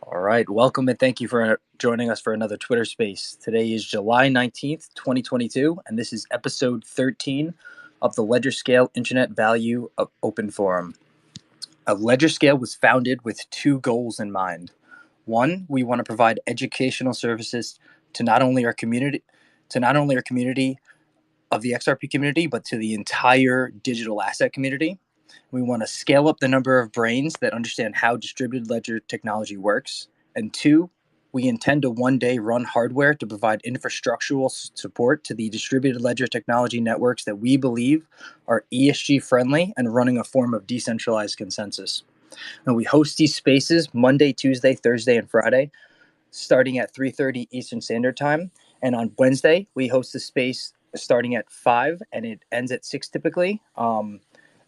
All right, welcome and thank you for joining us for another Twitter Space. Today is July 19th, 2022, and this is episode 13 of the ledgerscale Internet Value Open Forum. Ledgerscale was founded with two goals in mind. One, we want to provide educational services to not only our community of the XRP community, but to the entire digital asset community. We want to scale up the number of brains that understand how distributed ledger technology works. And two, we intend to one day run hardware to provide infrastructural support to the distributed ledger technology networks that we believe are ESG friendly and running a form of decentralized consensus. And we host these spaces Monday, Tuesday, Thursday, and Friday, starting at 3:30 Eastern Standard Time. And on Wednesday, we host the space starting at 5 and it ends at 6 typically.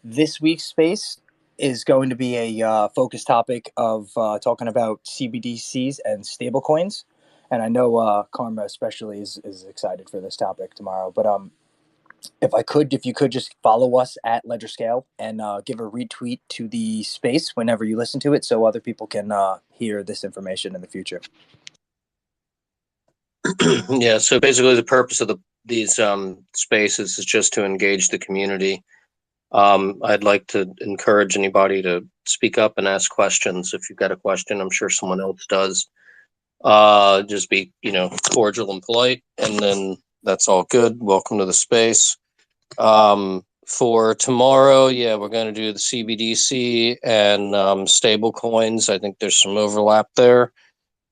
This week's space is going to be a focus topic of talking about CBDCs and stablecoins. And I know Karma especially is excited for this topic tomorrow. But if you could just follow us at ledgerscale and give a retweet to the space whenever you listen to it so other people can hear this information in the future. Yeah, so basically the purpose of these spaces is just to engage the community. I'd like to encourage anybody to speak up and ask questions. If you've got a question, I'm sure someone else does. Just be, cordial and polite, and then that's all good. Welcome to the space. For tomorrow, we're going to do the CBDC and stable coins. I think there's some overlap there.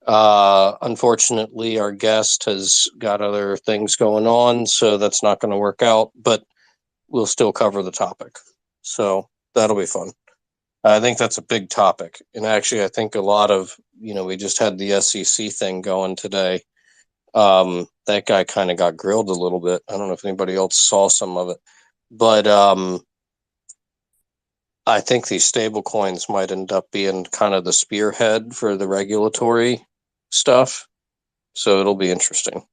Unfortunately, our guest has got other things going on, so that's not going to work out, but we'll still cover the topic. So that'll be fun. I think that's a big topic. And actually, I think a lot of, we just had the SEC thing going today. That guy kind of got grilled a little bit. I don't know if anybody else saw some of it, but I think these stable coins might end up being kind of the spearhead for the regulatory stuff. So it'll be interesting.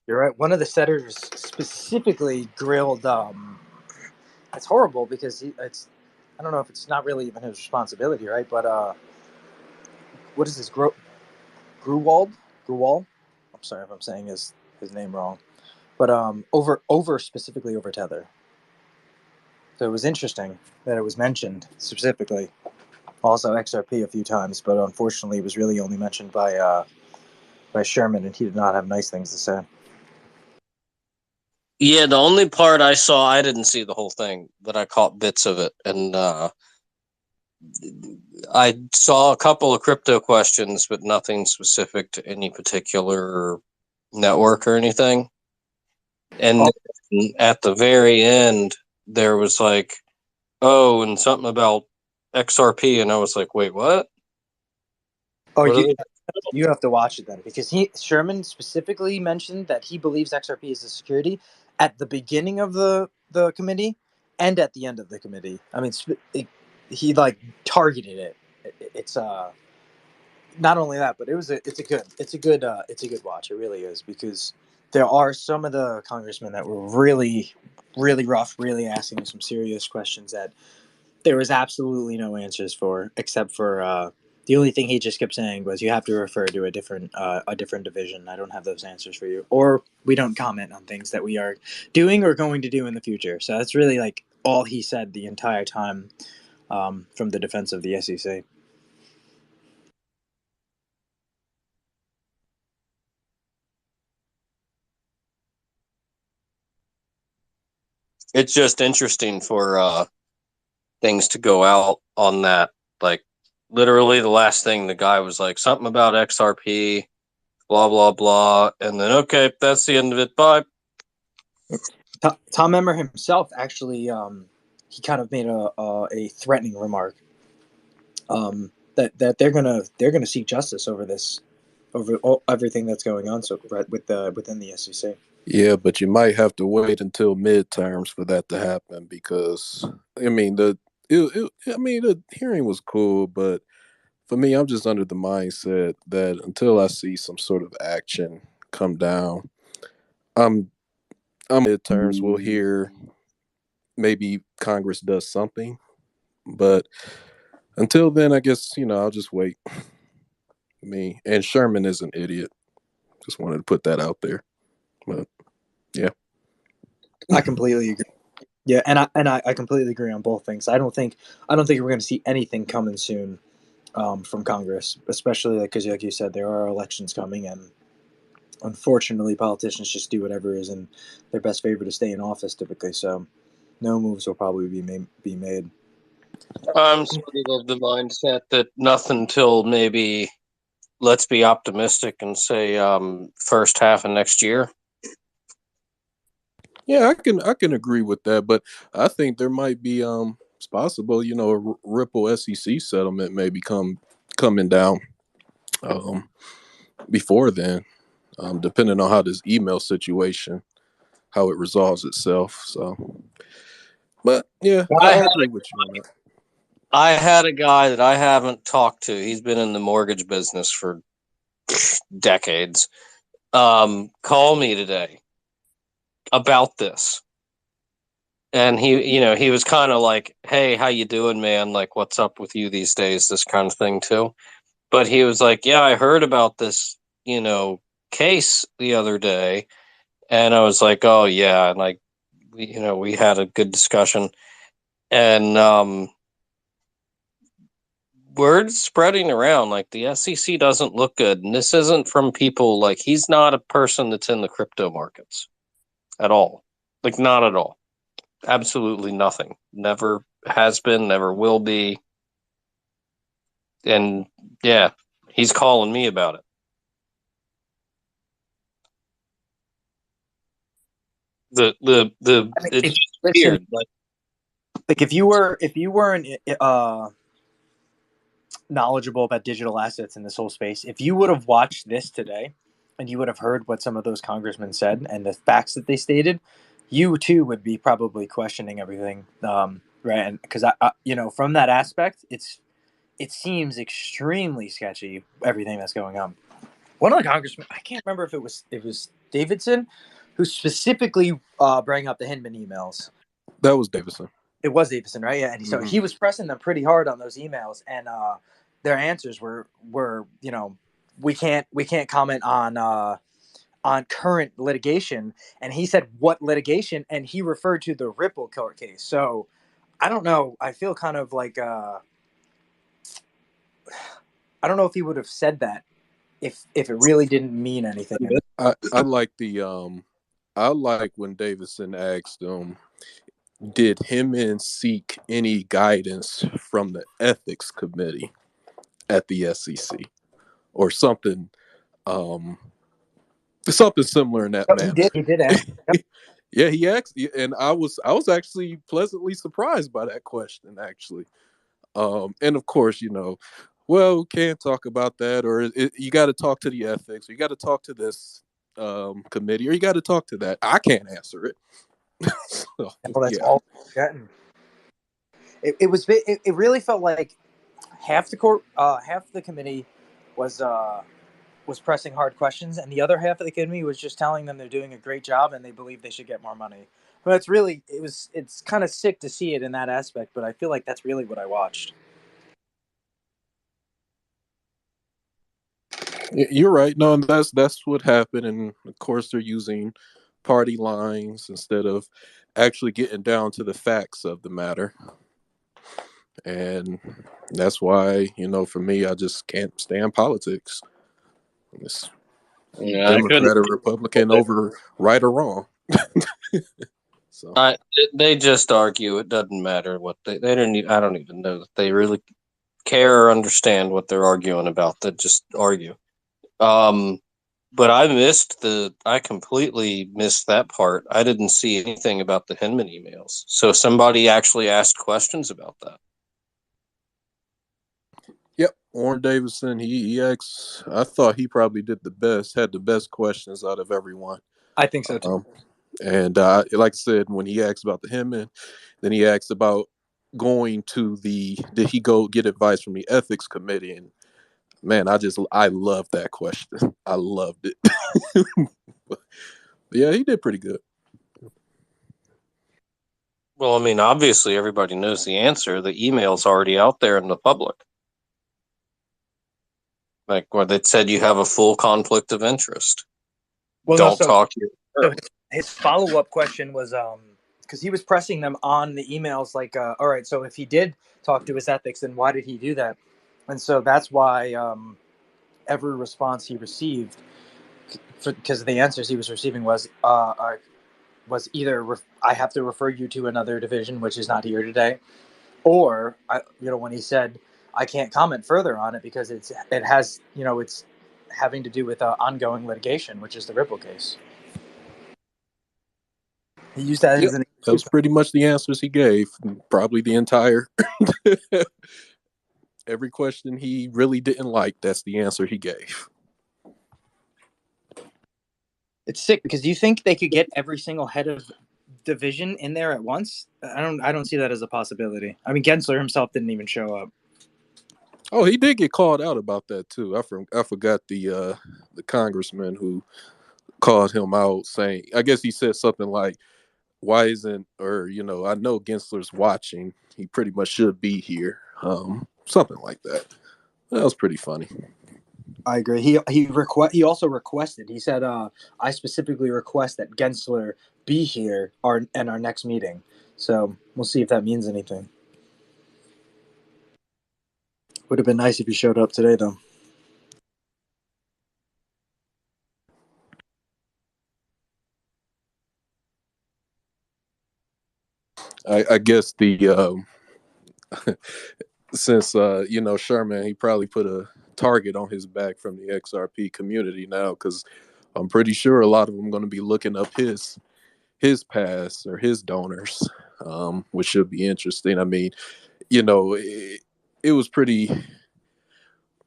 You're right. One of the setters specifically grilled. It's horrible because I don't know if it's not really even his responsibility, right? But what is this? Gruwald? I'm sorry if I'm saying his name wrong. But specifically over Tether. So it was interesting that it was mentioned specifically. Also XRP a few times, but unfortunately it was really only mentioned by Sherman, and he did not have nice things to say. Yeah, the only part I saw, I didn't see the whole thing, but I caught bits of it. And I saw a couple of crypto questions, but nothing specific to any particular network or anything. And at the very end, there was like, and something about XRP, and I was like, wait, what? You have to watch it then, because Sherman specifically mentioned that he believes XRP is a security at the beginning of the committee and at the end of the committee. I mean, he like targeted it. It's not only that, but it's a good watch. It really is, because there are some of the congressmen that were really, really rough, really asking some serious questions that there was absolutely no answers for, except for the only thing he just kept saying was, you have to refer to a different division. I don't have those answers for you, or we don't comment on things that we are doing or going to do in the future. So that's really like all he said the entire time, from the defense of the SEC. It's just interesting for things to go out on that. Like, literally the last thing the guy was like, something about XRP, blah, blah, blah. And then, okay, that's the end of it. Bye. Tom Emmer himself actually he kind of made a threatening remark, that they're gonna seek justice over this, over everything that's going on, so right, with the within the SEC. Yeah, but you might have to wait until midterms for that to happen because I mean the hearing was cool, but for me, I'm just under the mindset that until I see some sort of action come down, I'm midterms. We'll hear maybe Congress does something, but until then, I guess I'll just wait. Me and Sherman is an idiot. Just wanted to put that out there, but yeah. I completely agree. Yeah, and I completely agree on both things. I don't think we're going to see anything coming soon, from Congress, especially because, like you said, there are elections coming, and unfortunately, politicians just do whatever is in their best favor to stay in office, typically. So, no moves will probably be made. I'm sort of the mindset that nothing till maybe, let's be optimistic and say first half of next year. Yeah, I can agree with that, but I think there might be it's possible, a Ripple SEC settlement may be coming down um before then, depending on how this email situation, how it resolves itself. So, but yeah, I agree with you on that. I had a guy that I haven't talked to. He's been in the mortgage business for decades. Call me today about this. And he was kind of like, "Hey, how you doing, man? Like, what's up with you these days?" This kind of thing too. But he was like, "Yeah, I heard about this, case the other day." And I was like, "Oh yeah," and like, we had a good discussion, and word's spreading around like the SEC doesn't look good, and this isn't from people like he's not a person that's in the crypto markets at all, like not at all, absolutely nothing, never has been, never will be, and yeah, he's calling me about it. The I mean, it's if just listen, weird, like if you weren't knowledgeable about digital assets in this whole space, if you would have watched this today, and you would have heard what some of those congressmen said and the facts that they stated, you too would be probably questioning everything, right? And because from that aspect, it seems extremely sketchy, everything that's going on. One of the congressmen, I can't remember if it was Davidson, who specifically brought up the Hinman emails. That was Davison. It was Davidson, right? Yeah, and so he was pressing them pretty hard on those emails, and their answers were we can't comment on current litigation, and he said what litigation, and he referred to the Ripple court case. So I don't know. I feel kind of like I don't know if he would have said that if it really didn't mean anything. I like I like when Davison asked did Hinman seek any guidance from the ethics committee at the SEC or um something similar in that So he manner. did. He did ask. Yep. Yeah, he asked, and I was actually pleasantly surprised by that question, actually. And of course, well, can't talk about that, or you got to talk to the ethics, or you got to talk to this committee, or you got to talk to that. I can't answer it. So, Well, that's yeah, all we're getting. It really felt like half the committee was pressing hard questions, and the other half of the committee was just telling them they're doing a great job and they believe they should get more money. But it's kind of sick to see it in that aspect. But I feel like that's really what I watched. you're right. No, and that's what happened, and of course they're using party lines instead of actually getting down to the facts of the matter. And that's why, for me, I just can't stand politics. It's yeah, I couldn't. Democrat or Republican over right or wrong. So I they just argue. It doesn't matter what they don't. I don't even know that they really care or understand what they're arguing about. They just argue. Um, But I completely missed that part. I didn't see anything about the Hinman emails. So somebody actually asked questions about that. Yep, Warren Davidson. He asked. I thought he probably did the best. Had the best questions out of everyone. I think so too. And like I said, when he asked about the Hinman, then he asked about going to the. Did he go get advice from the ethics committee? And man, I loved that question. I loved it. Yeah, he did pretty good. Well, I mean, obviously everybody knows the answer. The email's already out there in the public. Like where they said you have a full conflict of interest. Well, no, Don't talk to so your his follow up question was because he was pressing them on the emails, like, all right, so if he did talk to his ethics, then why did he do that? And so that's why every response he received, because the answers he was receiving was either I have to refer you to another division, which is not here today, or when he said I can't comment further on it because it has it's having to do with ongoing litigation, which is the Ripple case. He used that Yep, as an that was pretty much the answers he gave. Probably the entire every question he really didn't like. That's the answer he gave. It's sick because do you think they could get every single head of division in there at once? I don't see that as a possibility. I mean, Gensler himself didn't even show up. Oh, he did get called out about that too. I forgot the congressman who called him out, saying, I guess he said something like, "Why isn't I know Gensler's watching. He pretty much should be here." Something like that. That was pretty funny. I agree. He also requested. He said, "I specifically request that Gensler be here in our next meeting." So we'll see if that means anything. Would have been nice if he showed up today, though. I guess the since Sherman, he probably put a target on his back from the XRP community now, because I'm pretty sure a lot of them going to be looking up his past or his donors, which should be interesting. I mean, it was pretty.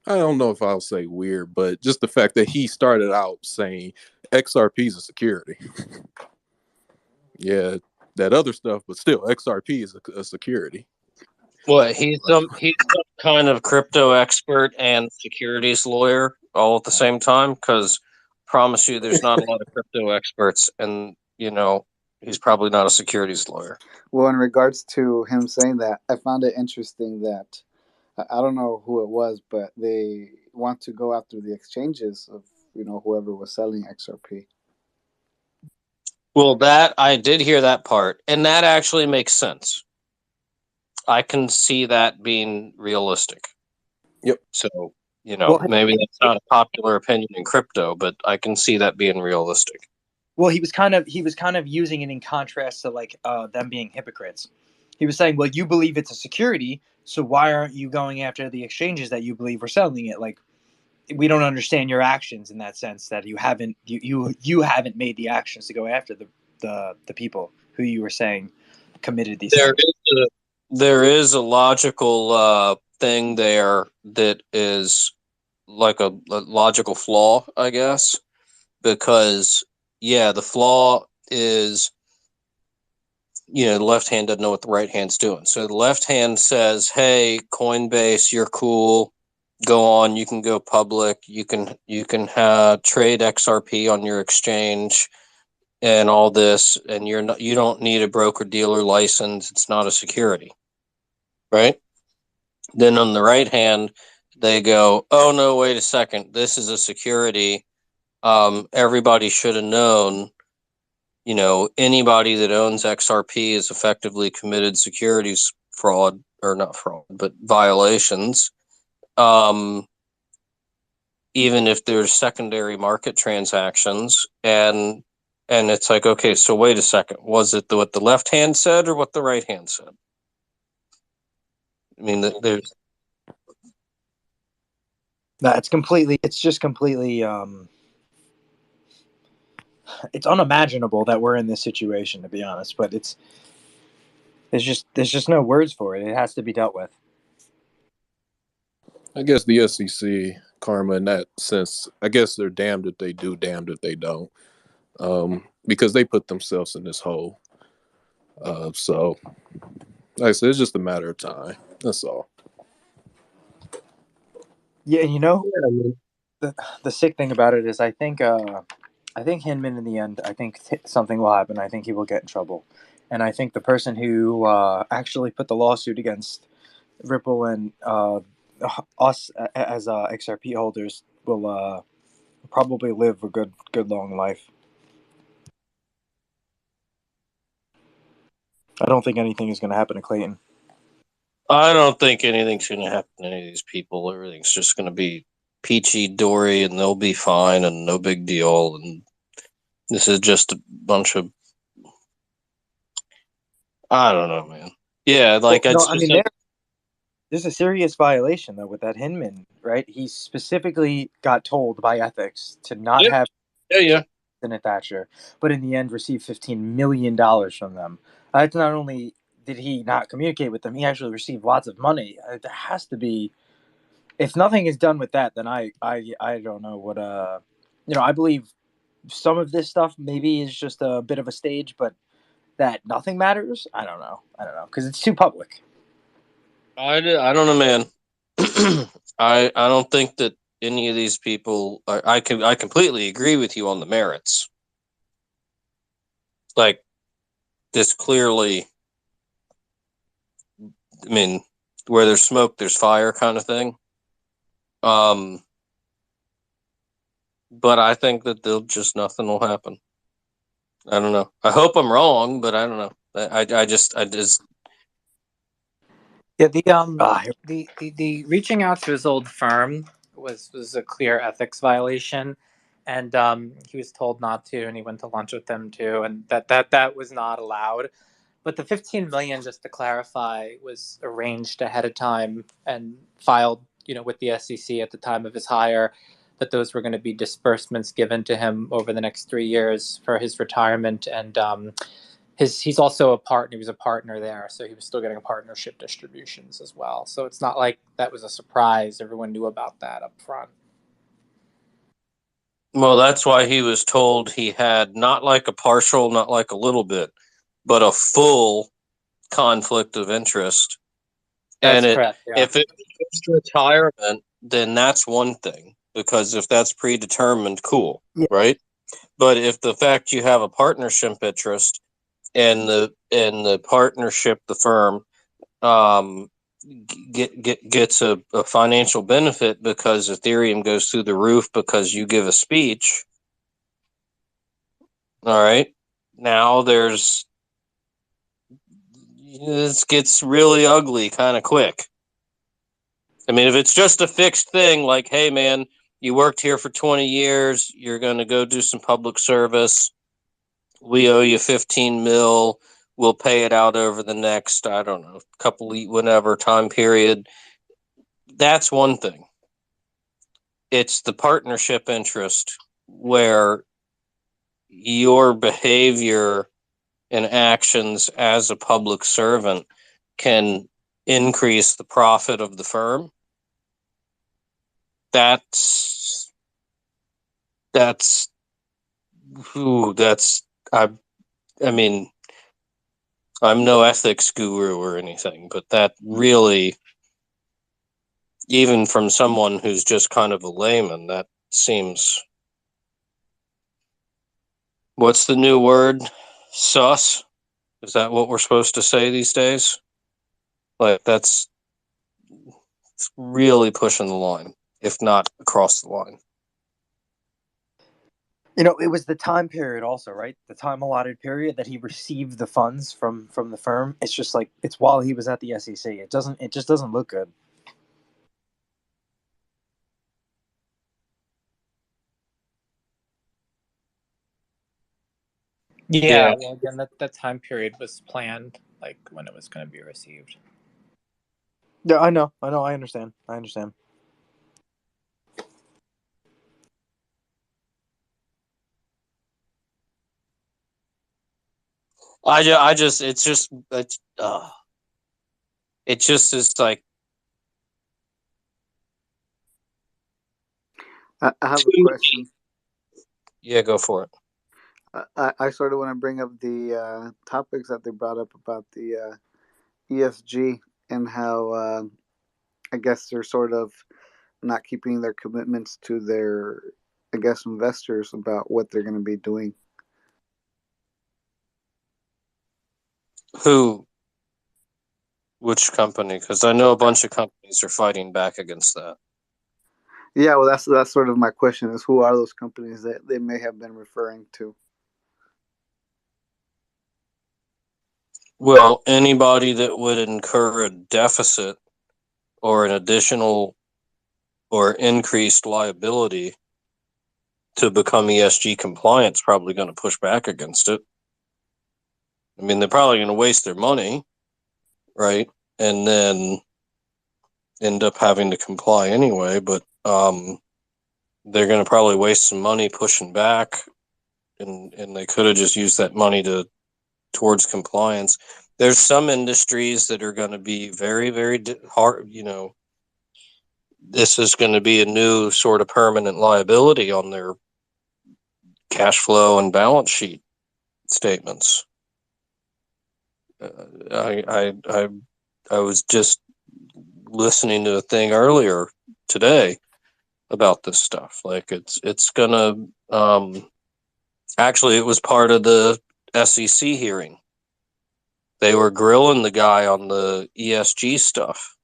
I don't know if I'll say weird, but just the fact that he started out saying XRP is a security. Yeah, that other stuff, but still, XRP is a security. What he's some kind of crypto expert and securities lawyer all at the same time. Because promise you, there's not a lot of crypto experts, and he's probably not a securities lawyer. Well, in regards to him saying that, I found it interesting that I don't know who it was, but they want to go after the exchanges of whoever was selling XRP. Well, that I did hear that part, and that actually makes sense. I can see that being realistic. Yep. So, maybe that's not a popular opinion in crypto, but I can see that being realistic. Well, he was kind of using it in contrast to like them being hypocrites. He was saying, "Well, you believe it's a security, so why aren't you going after the exchanges that you believe are selling it? Like, we don't understand your actions in that sense that you haven't haven't made the actions to go after the people who you were saying committed these things." There is a logical thing there that is like a logical flaw, I guess, because the flaw is the left hand doesn't know what the right hand's doing. So the left hand says, "Hey, Coinbase, you're cool. Go on. You can go public. You can trade XRP on your exchange and all this, and you don't need a broker dealer license. It's not a security." Right? Then on the right hand, they go, "Oh no, wait a second. This is a security. Everybody should have known. Anybody that owns XRP is effectively committed securities fraud, or not fraud, but violations. Even if there's secondary market transactions, and it's like, okay, so wait a second. Was it what the left hand said or what the right hand said?" I mean, there's It's just completely it's unimaginable that we're in this situation, to be honest. But there's just no words for it. It has to be dealt with. I guess the SEC karma in that sense. I guess they're damned if they do, damned if they don't, because they put themselves in this hole. So, like I said, it's just a matter of time. That's all. Yeah, Yeah, the sick thing about it is I think Hinman in the end, I think something will happen. I think he will get in trouble, and I think the person who actually put the lawsuit against Ripple and us as XRP holders will probably live a good long life. I don't think anything is going to happen to Clayton. I don't think anything's going to happen to any of these people. Everything's just going to be peachy dory, and they'll be fine, and no big deal. And this is just a bunch of, I don't know, man. Yeah, like Well, I'd no, I just mean there's a serious violation though with that Hinman, right? He specifically got told by ethics to not yeah, have yeah. Senate Thatcher, but in the end received $15 million from them. That's not only did he not communicate with them, he actually received lots of money. There has to be, if nothing is done with that, then I don't know what I believe some of this stuff maybe is just a bit of a stage, but that nothing matters. I don't know because it's too public. I don't know, man. I don't think that any of these people. I completely agree with you on the merits. Like this clearly, I mean, where there's smoke, there's fire, kind of thing. But I think that they'll just nothing will happen. I don't know. I hope I'm wrong, but I don't know. I just Yeah, Ah, the reaching out to his old firm was a clear ethics violation, and he was told not to, and he went to lunch with them too, and that was not allowed. But the 15 million, just to clarify, was arranged ahead of time and filed, with the SEC at the time of his hire, that those were going to be disbursements given to him over the next 3 years for his retirement, and he's also a partner. He was a partner there, so he was still getting partnership distributions as well. So it's not like that was a surprise. Everyone knew about that up front. well, that's why he was told he had not like a partial, not like a little bit, but a full conflict of interest. That's And correct. Yeah. if it's just retirement, then that's one thing, because if that's predetermined, cool, yeah. right? But if the fact you have a partnership interest and the partnership, the firm, um, gets a financial benefit because Ethereum goes through the roof because you give a speech, all right. Now this gets really ugly kind of quick. I mean, if it's just a fixed thing, like, hey, man, you worked here for 20 years, you're going to go do some public service. We owe you 15 mil. We'll pay it out over the next, I don't know, whatever time period. That's one thing. It's the partnership interest where your behavior and actions as a public servant can increase the profit of the firm. That's that's that's I mean, I'm no ethics guru or anything, but that really, even from someone who's just kind of a layman, that seems, what's the new word? Sus? Is that what we're supposed to say these days? Like that's really pushing the line, if not across the line. It was the time period also, right? The time allotted period that he received the funds from the firm. It's just like it's while he was at the SEC. It just doesn't look good. Yeah. Yeah. Well, again, that time period was planned, like when it was going to be received. Yeah, I know, I understand. I just, it just is like I have a question. yeah, go for it. I sort of want to bring up the topics that they brought up about the ESG and how I guess they're sort of not keeping their commitments to their, I guess, investors about what they're going to be doing. Who? Which company? Because I know a bunch of companies are fighting back against that. Yeah, well, that's sort of my question: is who are those companies that they may have been referring to? Well, anybody that would incur a deficit or an additional or increased liability to become ESG compliant is probably going to push back against it. I mean, they're probably going to waste their money, right? And then end up having to comply anyway, but they're going to probably waste some money pushing back, and they could have just used that money towards compliance. There's some industries that are going to be very, very hard. This is going to be a new sort of permanent liability on their cash flow and balance sheet statements. I was just listening to a thing earlier today about this stuff. Like it's gonna actually it was part of the SEC hearing. They were grilling the guy on the ESG stuff.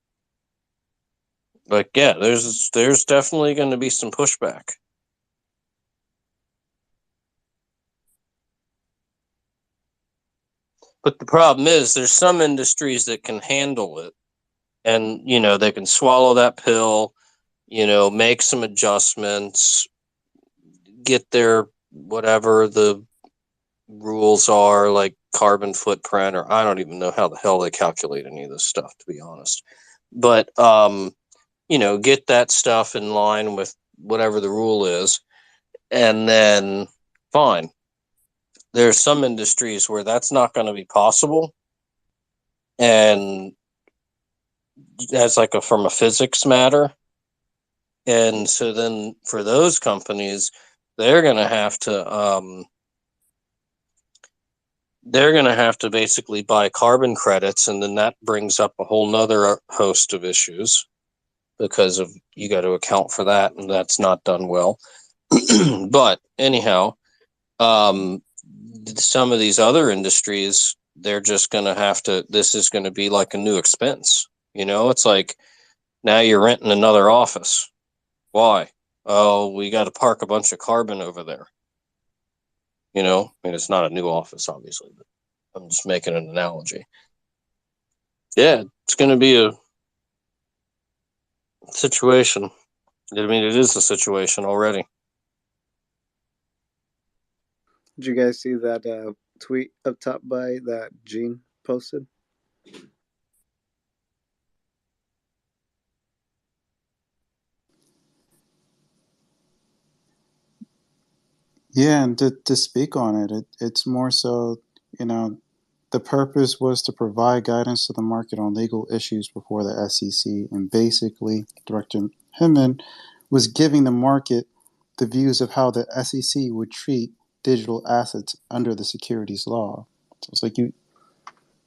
Like, yeah, there's definitely going to be some pushback. But the problem is there's some industries that can handle it, and they can swallow that pill, make some adjustments, get their whatever the rules are, like carbon footprint, or I don't even know how the hell they calculate any of this stuff, to be honest. But get that stuff in line with whatever the rule is, and then fine. There's some industries where that's not going to be possible, and that's like from a physics matter. And so then for those companies, they're going to have to basically buy carbon credits, and then that brings up a whole nother host of issues because of you got to account for that, and that's not done well. But anyhow, some of these other industries, they're just going to have to, this is going to be like a new expense. It's like now you're renting another office. Why? Oh, we got to park a bunch of carbon over there. I mean, it's not a new office, obviously, but I'm just making an analogy. Yeah, it's going to be a situation. I mean, it is a situation already. Did you guys see that tweet up top by that Gene posted? Yeah, and to speak on it, it's more so, the purpose was to provide guidance to the market on legal issues before the SEC, and basically, Director Hinman was giving the market the views of how the SEC would treat digital assets under the securities law. So it's like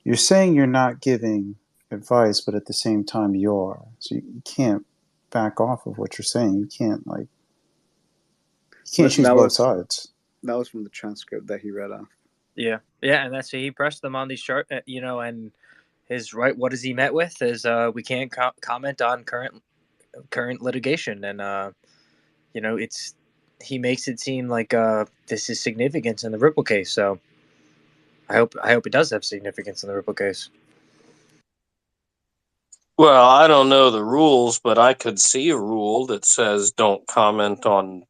you're saying you're not giving advice, but at the same time you are. So you can't back off of what you're saying. You can't choose both sides. That was from the transcript that he read off. Yeah, and that's he pressed them on these chart, and his right. What is he met with is we can't comment on current litigation, and it's he makes it seem like this is significance in the Ripple case. So I hope it does have significance in the Ripple case. Well, I don't know the rules, but I could see a rule that says don't comment on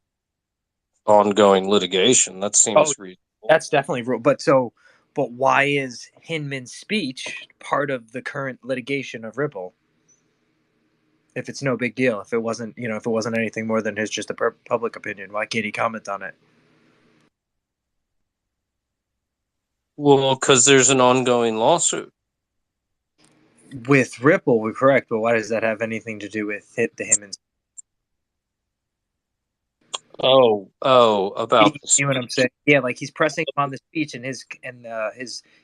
ongoing litigation. That seems reasonable. That's definitely rule. But why is Hinman's speech part of the current litigation of Ripple? If it's no big deal, if it wasn't anything more than his just a public opinion, why can't he comment on it? Well, because there's an ongoing lawsuit. With Ripple, we're correct, but why does that have anything to do with the him and About the you know what I'm saying? Yeah, like he's pressing on the speech and his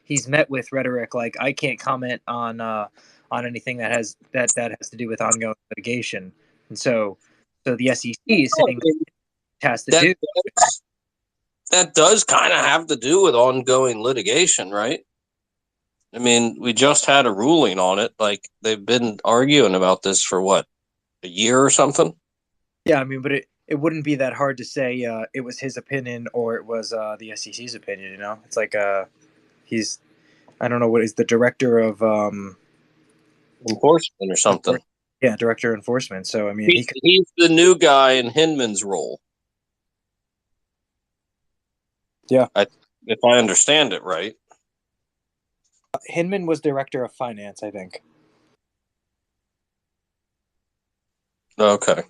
he's met with rhetoric like I can't comment on anything that has to do with ongoing litigation, and so the SEC is saying it has to that do. that does kind of have to do with ongoing litigation, right? I mean, we just had a ruling on it. Like they've been arguing about this for what, a year or something? Yeah, I mean, but it wouldn't be that hard to say it was his opinion or it was the SEC's opinion. You know, it's like he's I don't know what is the director of Enforcement or something. yeah, director of enforcement. So I mean, He's the new guy in Hinman's role. Yeah. If I understand it right. Hinman was director of finance, I think. Okay.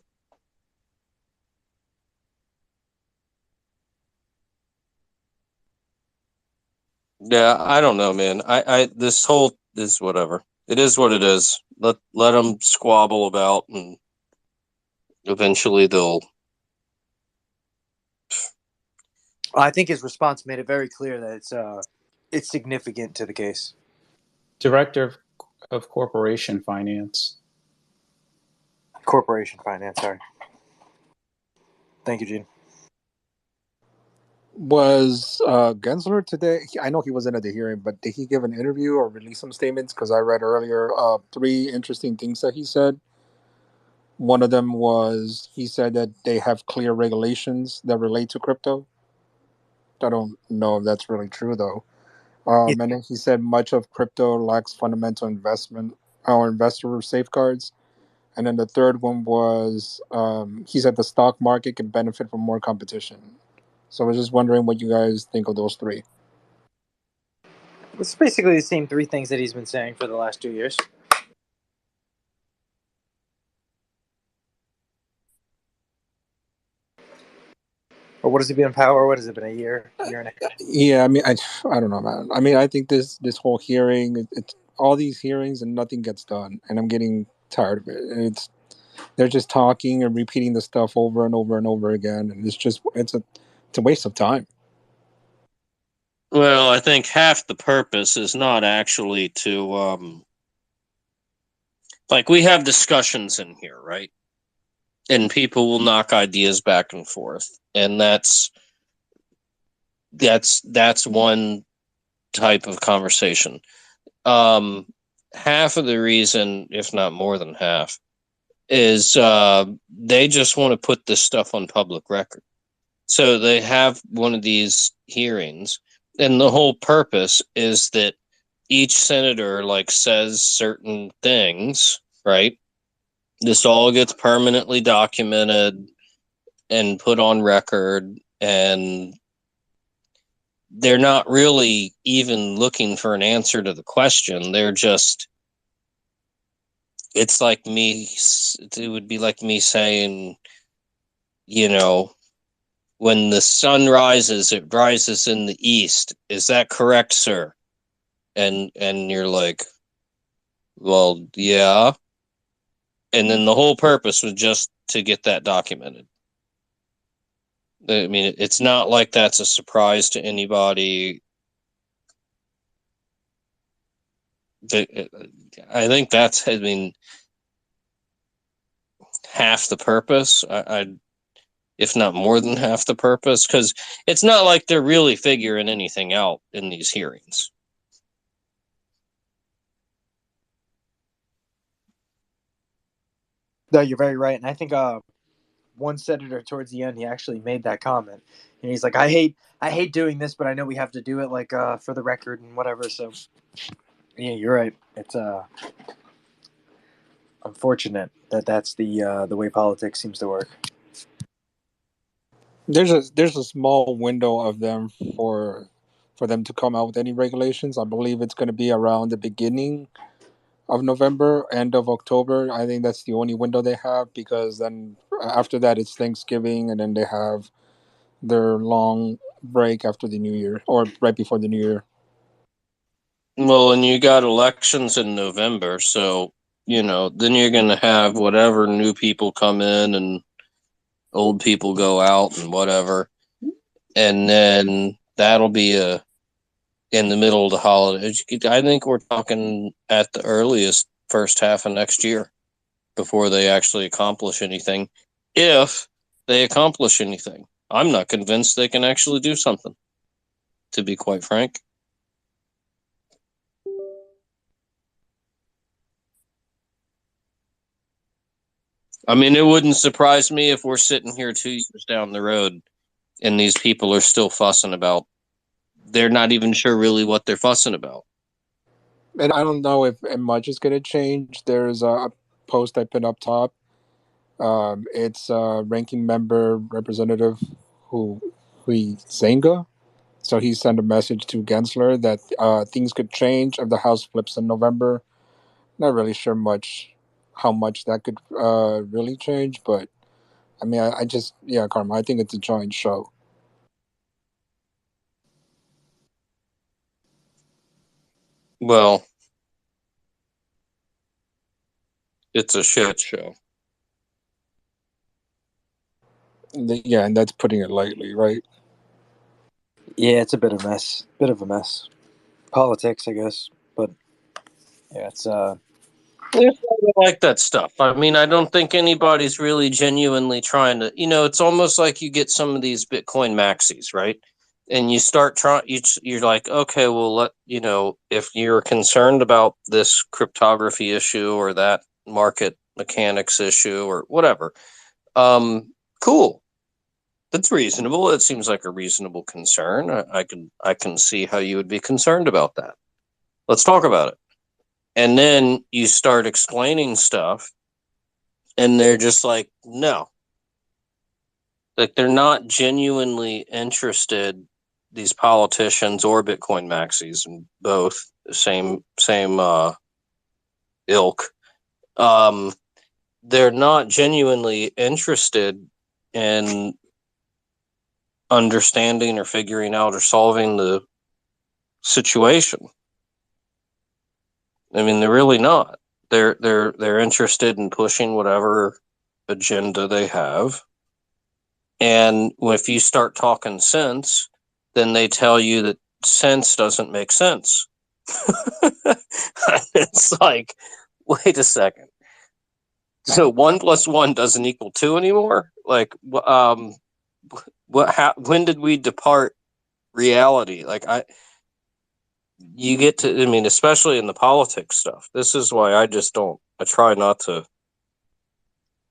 Yeah, I don't know, man. I this whole is whatever. It is what it is. Let them squabble about, and eventually they'll. I think his response made it very clear that it's significant to the case. Director of Corporation Finance. Corporation finance, sorry. Thank you, Gene. Was Gensler today? I know he wasn't at the hearing, but did he give an interview or release some statements? Because I read earlier three interesting things that he said. One of them was he said that they have clear regulations that relate to crypto. I don't know if that's really true though. Yeah. And then he said much of crypto lacks fundamental investment or investor safeguards. And then the third one was he said the stock market can benefit from more competition. So I was just wondering what you guys think of those three. It's basically the same three things that he's been saying for the last 2 years. Or what has he been in power? What has it been, a year and a half? Yeah, I mean, I don't know, man. I mean, I think this whole hearing, it's all these hearings and nothing gets done, and I'm getting tired of it. And they're just talking and repeating the stuff over and over and over again, and it's a waste of time. Well, I think half the purpose is not actually to like we have discussions in here, right? And people will knock ideas back and forth, and that's one type of conversation. Half of the reason, if not more than half, is they just want to put this stuff on public record. So they have one of these hearings, and the whole purpose is that each senator like says certain things, right? This all gets permanently documented and put on record, and they're not really even looking for an answer to the question. They're just, it's like me, it would be like me saying, you know, when the sun rises, it rises in the east. Is that correct, sir? And you're like, well, yeah. And then the whole purpose was just to get that documented. I mean, it's not like that's a surprise to anybody. I think that's, I mean, half the purpose. If not more than half the purpose, because it's not like they're really figuring anything out in these hearings. No, you're very right. And I think one senator towards the end, he actually made that comment. And he's like, I hate doing this, but I know we have to do it like for the record and whatever. So yeah, you're right. It's unfortunate that that's the way politics seems to work. There's a small window of them for them to come out with any regulations. I believe it's going to be around the beginning of November, end of October. I think that's the only window they have because then after that it's Thanksgiving and then they have their long break after the New Year or right before the New Year. Well, and you got elections in November, so then you're going to have whatever new people come in and old people go out and whatever, and then that'll be in the middle of the holidays. I think we're talking at the earliest first half of next year before they actually accomplish anything, if they accomplish anything. I'm not convinced they can actually do something, to be quite frank. I mean, it wouldn't surprise me if we're sitting here 2 years down the road and these people are still fussing about. They're not even sure really what they're fussing about. And I don't know if much is going to change. There's a post I put up top. It's ranking member representative who Zenga. So he sent a message to Gensler that things could change if the House flips in November. Not really sure how much that could really change, but I mean, I just, yeah, Karma, I think it's a giant show. Well, it's a shit show. Yeah, and that's putting it lightly, right? Yeah, it's a bit of a mess. Bit of a mess. Politics, I guess. But yeah, it's Yeah, I like that stuff. I mean, I don't think anybody's really genuinely trying to. It's almost like you get some of these Bitcoin maxis, right? And you start trying. You're like, okay, well, if you're concerned about this cryptography issue or that market mechanics issue or whatever, cool. That's reasonable. It seems like a reasonable concern. I can see how you would be concerned about that. Let's talk about it. And then you start explaining stuff, and they're just like, no. Like, they're not genuinely interested, these politicians or Bitcoin maxis, and both same ilk. They're not genuinely interested in understanding or figuring out or solving the situation. I mean, they're really not. They're interested in pushing whatever agenda they have. And if you start talking sense, then they tell you that sense doesn't make sense. It's like, wait a second. So 1+1 doesn't equal 2 anymore? Like, when did we depart reality? Like, you get to, I mean, especially in the politics stuff. This is why I try not to.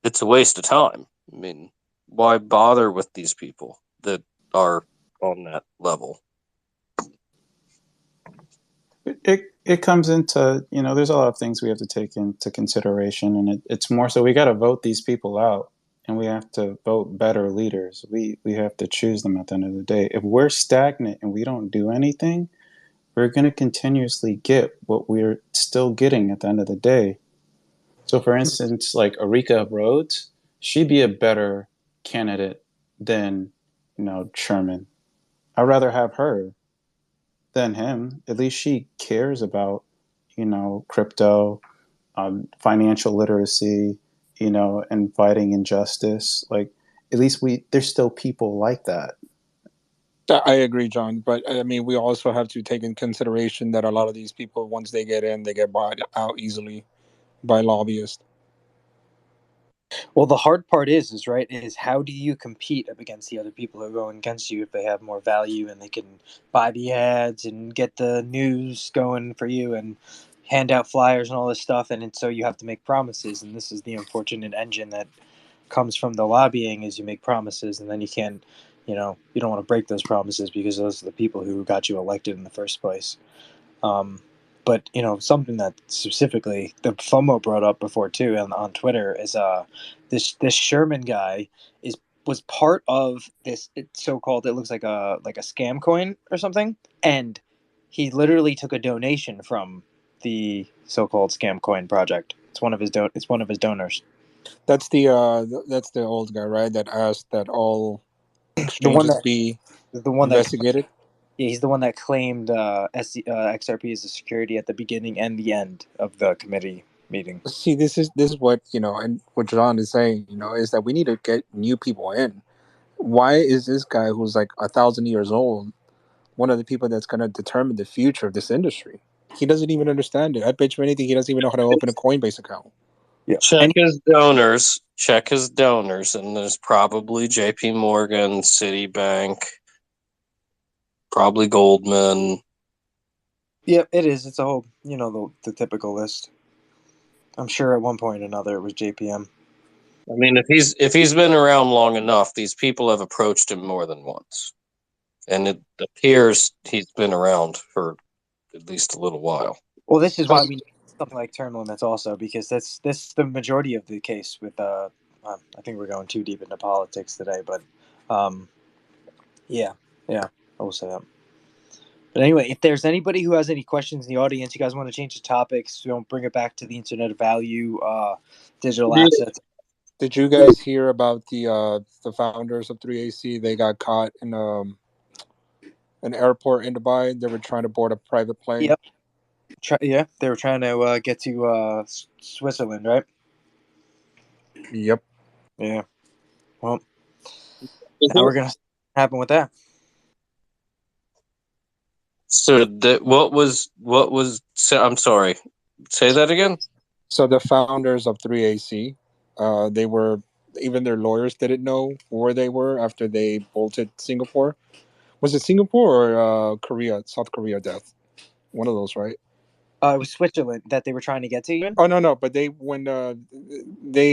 It's a waste of time. I mean, why bother with these people that are on that level? It comes into, there's a lot of things we have to take into consideration, and it's more so we got to vote these people out, and we have to vote better leaders. We have to choose them at the end of the day. If we're stagnant and we don't do anything, we're going to continuously get what we're still getting at the end of the day. So, for instance, like Erika Rhodes, she'd be a better candidate than, Sherman. I'd rather have her than him. At least she cares about, crypto, financial literacy, and fighting injustice. Like, at least there's still people like that. I agree, John. But I mean, we also have to take in consideration that a lot of these people, once they get in, they get bought out easily by lobbyists. well, the hard part is right, is how do you compete up against the other people who are going against you if they have more value and they can buy the ads and get the news going for you and hand out flyers and all this stuff, and so you have to make promises, and this is the unfortunate engine that comes from the lobbying, is you make promises and then you can't, you don't want to break those promises because those are the people who got you elected in the first place. But something that specifically the FOMO brought up before too on Twitter is this Sherman guy was part of this so-called, it looks like a scam coin or something, and he literally took a donation from the so-called scam coin project. It's one of his donors. That's that's the old guy, right? That asked that all The one exchanges that be the one that investigated. Yeah, he's the one that claimed XRP as a security at the beginning and the end of the committee meeting. See, this is what and what John is saying, is that we need to get new people in. Why is this guy who's like 1,000 years old one of the people that's going to determine the future of this industry? He doesn't even understand it. I bet you anything he doesn't even know how to open a Coinbase account. Yeah, Check his donors. Check his donors, and there's probably J.P. Morgan, Citibank, probably Goldman. yeah, it is. It's a whole, the typical list. I'm sure at one point or another it was JPM. I mean, if he's been around long enough, these people have approached him more than once, and it appears he's been around for at least a little while. Well, this is why we need something like term limits also, because that's the majority of the case with. I think we're going too deep into politics today, but yeah, I will say that. But anyway, if there's anybody who has any questions in the audience, you guys want to change the topics, we don't bring it back to the internet of value, digital assets. Did you guys hear about the founders of 3AC? They got caught in an airport in Dubai. They were trying to board a private plane. Yep. They were trying to get to Switzerland, right? Yep. Yeah. Well, now we're gonna happen with that. So what was? I'm sorry. Say that again. So the founders of 3AC, they were, even their lawyers didn't know where they were after they bolted Singapore. Was it Singapore or Korea, South Korea death? One of those, right? It was Switzerland that they were trying to get to. Even? Oh no, but they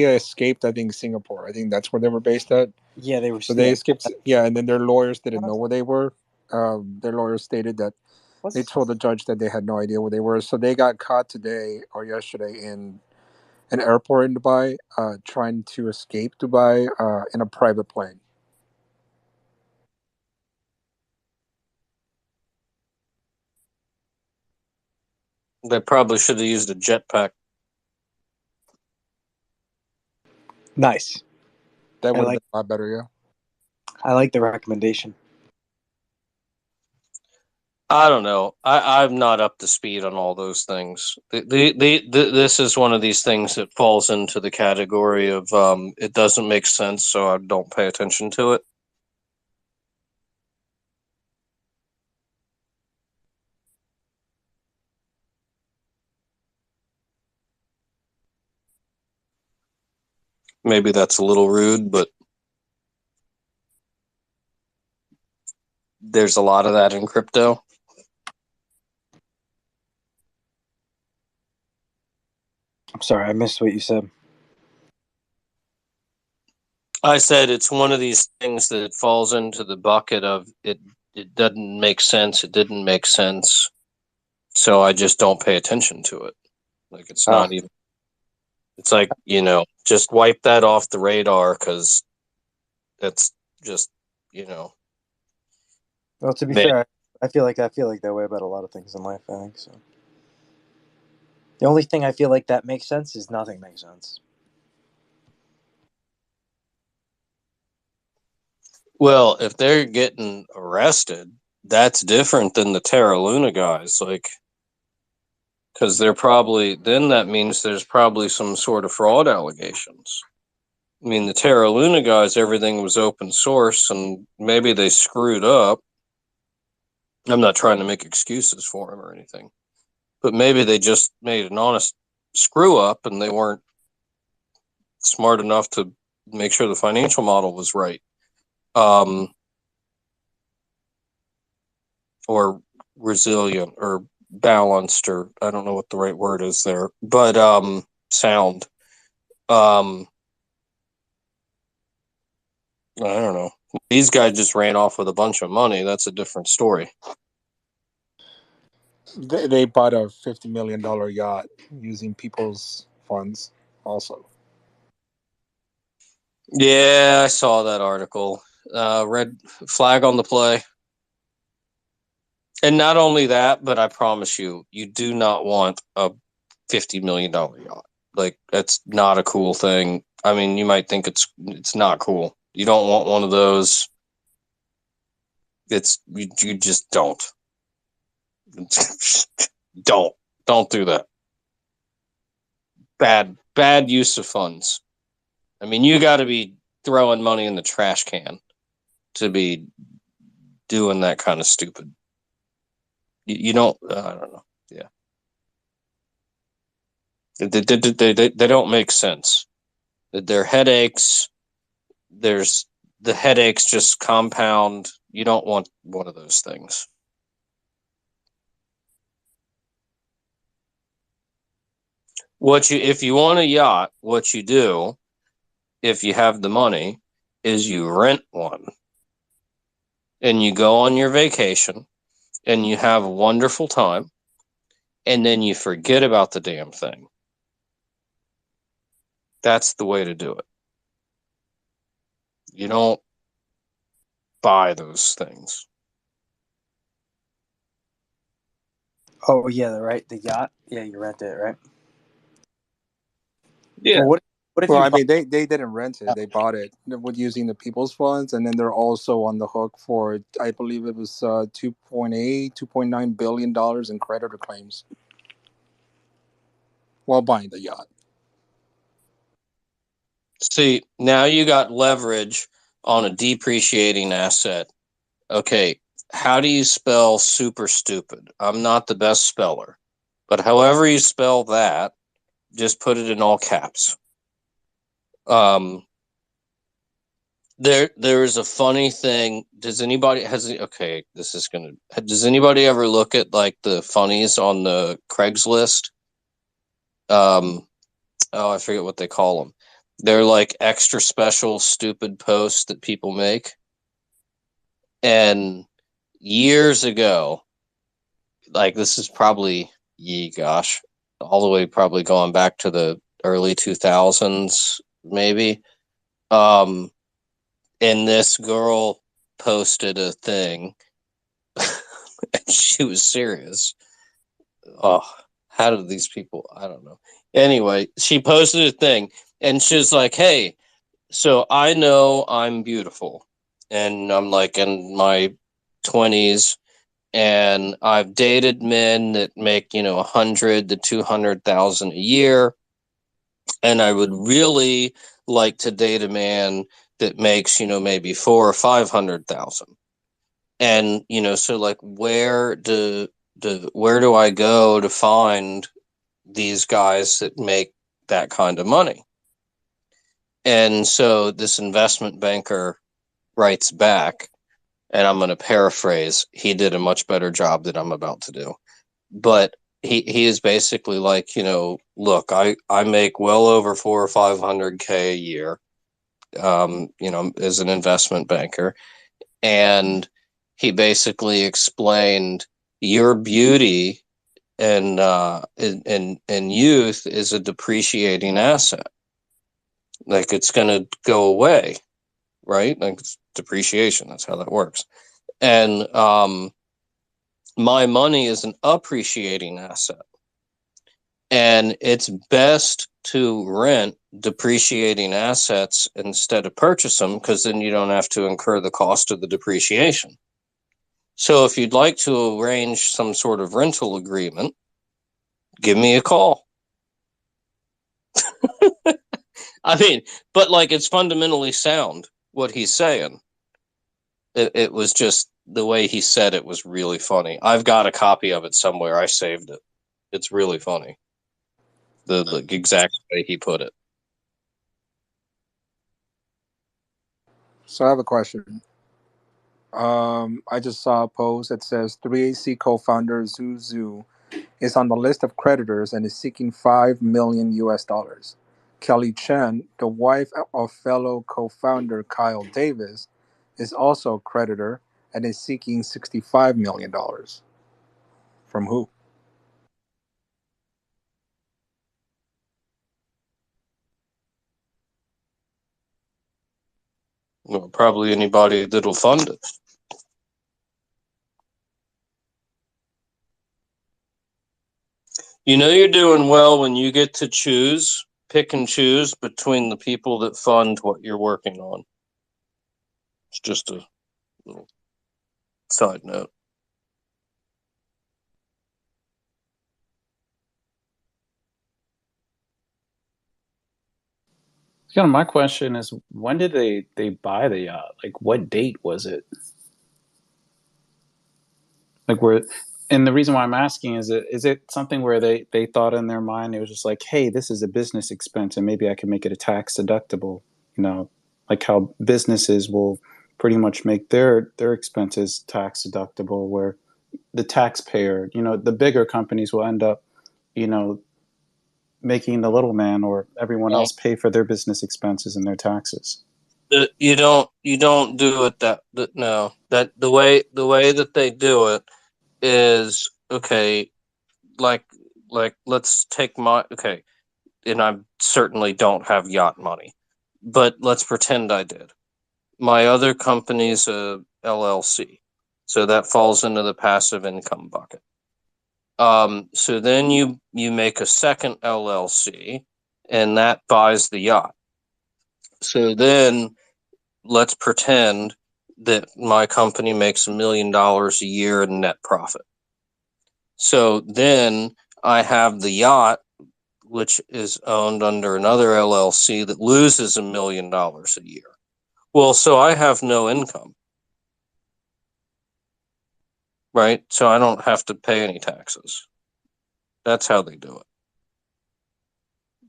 escaped, I think Singapore. I think that's where they were based at. Yeah, they were. So they escaped. Yeah, and then their lawyers didn't know where they were. Their lawyers stated that they told the judge that they had no idea where they were. So they got caught today or yesterday in an airport in Dubai, trying to escape Dubai in a private plane. They probably should have used a jetpack. Nice. That would have been a lot better, yeah. I like the recommendation. I don't know. I'm not up to speed on all those things. This is one of these things that falls into the category of it doesn't make sense, so I don't pay attention to it. Maybe that's a little rude, but there's a lot of that in crypto. I'm sorry, I missed what you said. I said it's one of these things that falls into the bucket of it doesn't make sense, it didn't make sense, so I just don't pay attention to it. Like, it's not even, it's like, just wipe that off the radar, because that's just, Well, to be fair, I feel like that way about a lot of things in life, I think so. The only thing I feel like that makes sense is nothing makes sense. Well, if they're getting arrested, that's different than the Terra Luna guys, like, because then that means there's probably some sort of fraud allegations. I mean, the Terra Luna guys, everything was open source, and maybe they screwed up. I'm not trying to make excuses for them or anything, but maybe they just made an honest screw up and they weren't smart enough to make sure the financial model was right. Or resilient or balanced, or I don't know what the right word is there, but sound. I don't know. These guys just ran off with a bunch of money. That's a different story. They bought a $50 million yacht using people's funds also. Yeah, I saw that article. Red flag on the play. And not only that, but I promise you, you do not want a $50 million yacht. Like, that's not a cool thing. I mean, you might think it's not cool. You don't want one of those. You just don't. Don't do that. Bad use of funds. I mean, you got to be throwing money in the trash can to be doing that kind of stupid. You don't. I don't know. Yeah, they don't make sense. They're headaches. There's the headaches just compound. You don't want one of those things. If you want a yacht, what you do, if you have the money, is you rent one. And you go on your vacation and you have a wonderful time, and then you forget about the damn thing. That's the way to do it. You don't buy those things. Oh yeah, right. The yacht. Yeah, you rent it, right? Yeah. Well, what if Well, you I buy? mean, they didn't rent it; they bought it with using the people's funds, and then they're also on the hook for, I believe it was 2.8, $2.9 billion in creditor claims while buying the yacht. See, now you got leverage on a depreciating asset. Okay, how do you spell super stupid? I'm not the best speller, but however you spell that, just put it in all caps. There is a funny thing. Does anybody does anybody ever look at like the funnies on the Craigslist? I forget what they call them. They're like extra special stupid posts that people make. And years ago, like this is probably, all the way probably going back to the early 2000s, maybe. And this girl posted a thing, and she was serious. Oh, how did these people? I don't know. Anyway, she posted a thing, and she was like, "Hey, so I know I'm beautiful, and I'm like in my 20s, and I've dated men that make 100 to 200,000 a year, and I would really like to date a man that makes maybe 4 or 500,000. And so like where do I go to find these guys that make that kind of money?" And so this investment banker writes back, and I'm going to paraphrase. He did a much better job than I'm about to do. But he is basically like, look, I make well over 4 or 500K a year, as an investment banker. And he basically explained your beauty and youth is a depreciating asset. Like it's going to go away, right? Like it's depreciation. That's how that works. And my money is an appreciating asset. And it's best to rent depreciating assets instead of purchase them, because then you don't have to incur the cost of the depreciation. So if you'd like to arrange some sort of rental agreement, give me a call. I mean, but like it's fundamentally sound what he's saying. It was just the way he said it was really funny. I've got a copy of it somewhere. I saved it. It's really funny. The exact way he put it. So I have a question. I just saw a post that says 3AC co-founder Zhu Zhu is on the list of creditors and is seeking $5 million US. Kelly Chen, the wife of fellow co-founder Kyle Davis, is also a creditor and is seeking $65 million. From who? Well, probably anybody that'll fund it. You're doing well when you get to pick and choose between the people that fund what you're working on. It's just a little Side note. Kind of my question is, when did they buy the yacht? Like, what date was it? Like, where, and the reason why I'm asking is it something where they thought in their mind it was just like, hey, this is a business expense and maybe I can make it a tax deductible, you know, like how businesses will pretty much make their expenses tax deductible, where the taxpayer, you know, the bigger companies will end up, you know, making the little man or everyone Well, else pay for their business expenses and their taxes. you don't do it no, that the way that they do it is okay. Like let's take my okay, and I certainly don't have yacht money, but let's pretend I did. My other company's a LLC, so that falls into the passive income bucket. So then you make a second LLC, and that buys the yacht. So then let's pretend that my company makes $1 million a year in net profit. So then I have the yacht, which is owned under another LLC that loses $1 million a year. Well, so I have no income, right? So I don't have to pay any taxes. That's how they do it.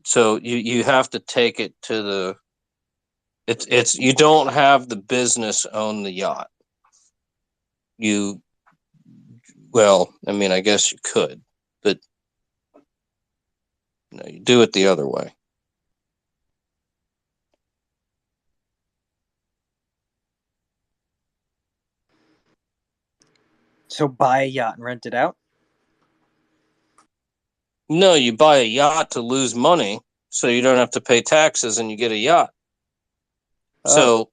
So you have to take it to the it's you don't have the business own the yacht. You well, I mean, I guess you could, but you do it the other way. So buy a yacht and rent it out. No, you buy a yacht to lose money so you don't have to pay taxes and you get a yacht. Oh, So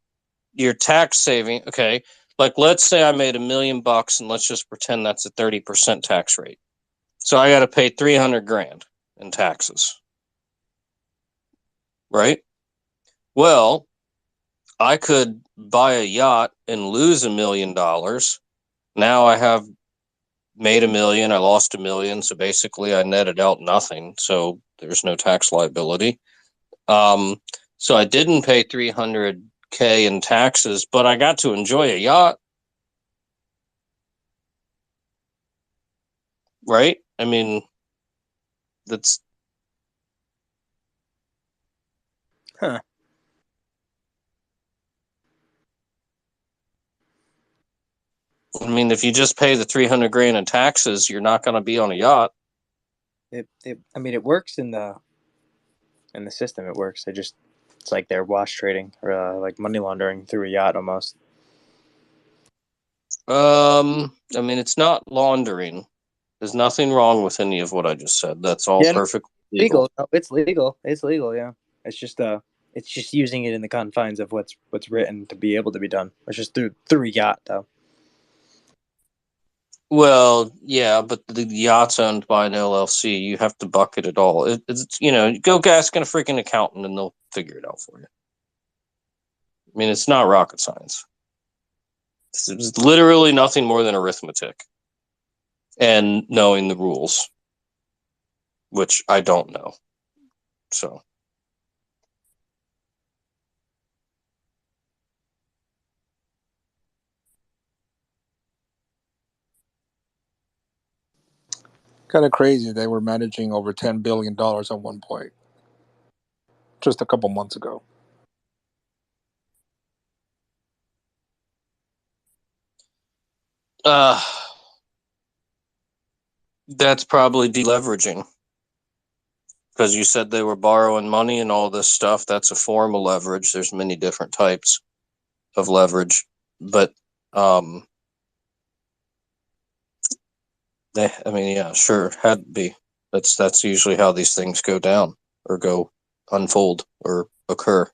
your tax saving, okay, like let's say I made $1 million and let's just pretend that's a 30% tax rate. So I got to pay 300 grand in taxes, right? Well, I could buy a yacht and lose $1 million. Now I have made $1 million, I lost $1 million, so basically I netted out nothing. So there's no tax liability. Um, so I didn't pay 300K in taxes, but I got to enjoy a yacht, right? I mean, that's huh. I mean, if you just pay the 300 grand in taxes, you're not going to be on a yacht. I mean, it works in the system. It works. It's like they're wash trading or like money laundering through a yacht almost. I mean, it's not laundering. There's nothing wrong with any of what I just said. That's all Yeah, no, perfectly legal. legal. No, it's legal. It's legal. Yeah. It's just using it in the confines of what's written to be able to be done. It's just through a yacht though. Well, yeah, but the yacht's owned by an LLC. You have to bucket it all. It's go ask a freaking accountant and they'll figure it out for you. I mean, it's not rocket science. It's literally nothing more than arithmetic and knowing the rules, which I don't know. So, Kind of crazy they were managing over $10 billion at one point, just a couple months ago. uh, that's probably deleveraging because you said they were borrowing money and all this stuff. That's a form of leverage. There's many different types of leverage, but I mean, yeah, sure, had to be. That's usually how these things go down or go unfold or occur.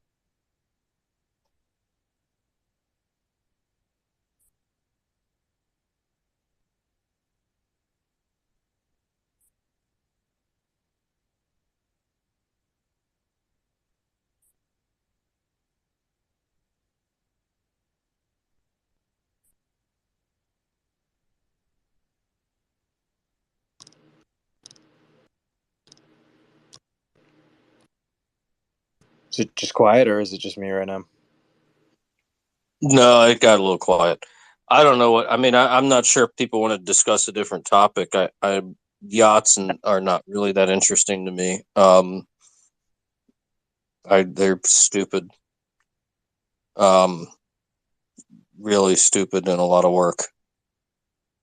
Is it just quiet, or is it just me right now? No, it got a little quiet. I don't know what I mean. I'm not sure if people want to discuss a different topic. Yachts are not really that interesting to me. They're stupid. Um, really stupid and a lot of work.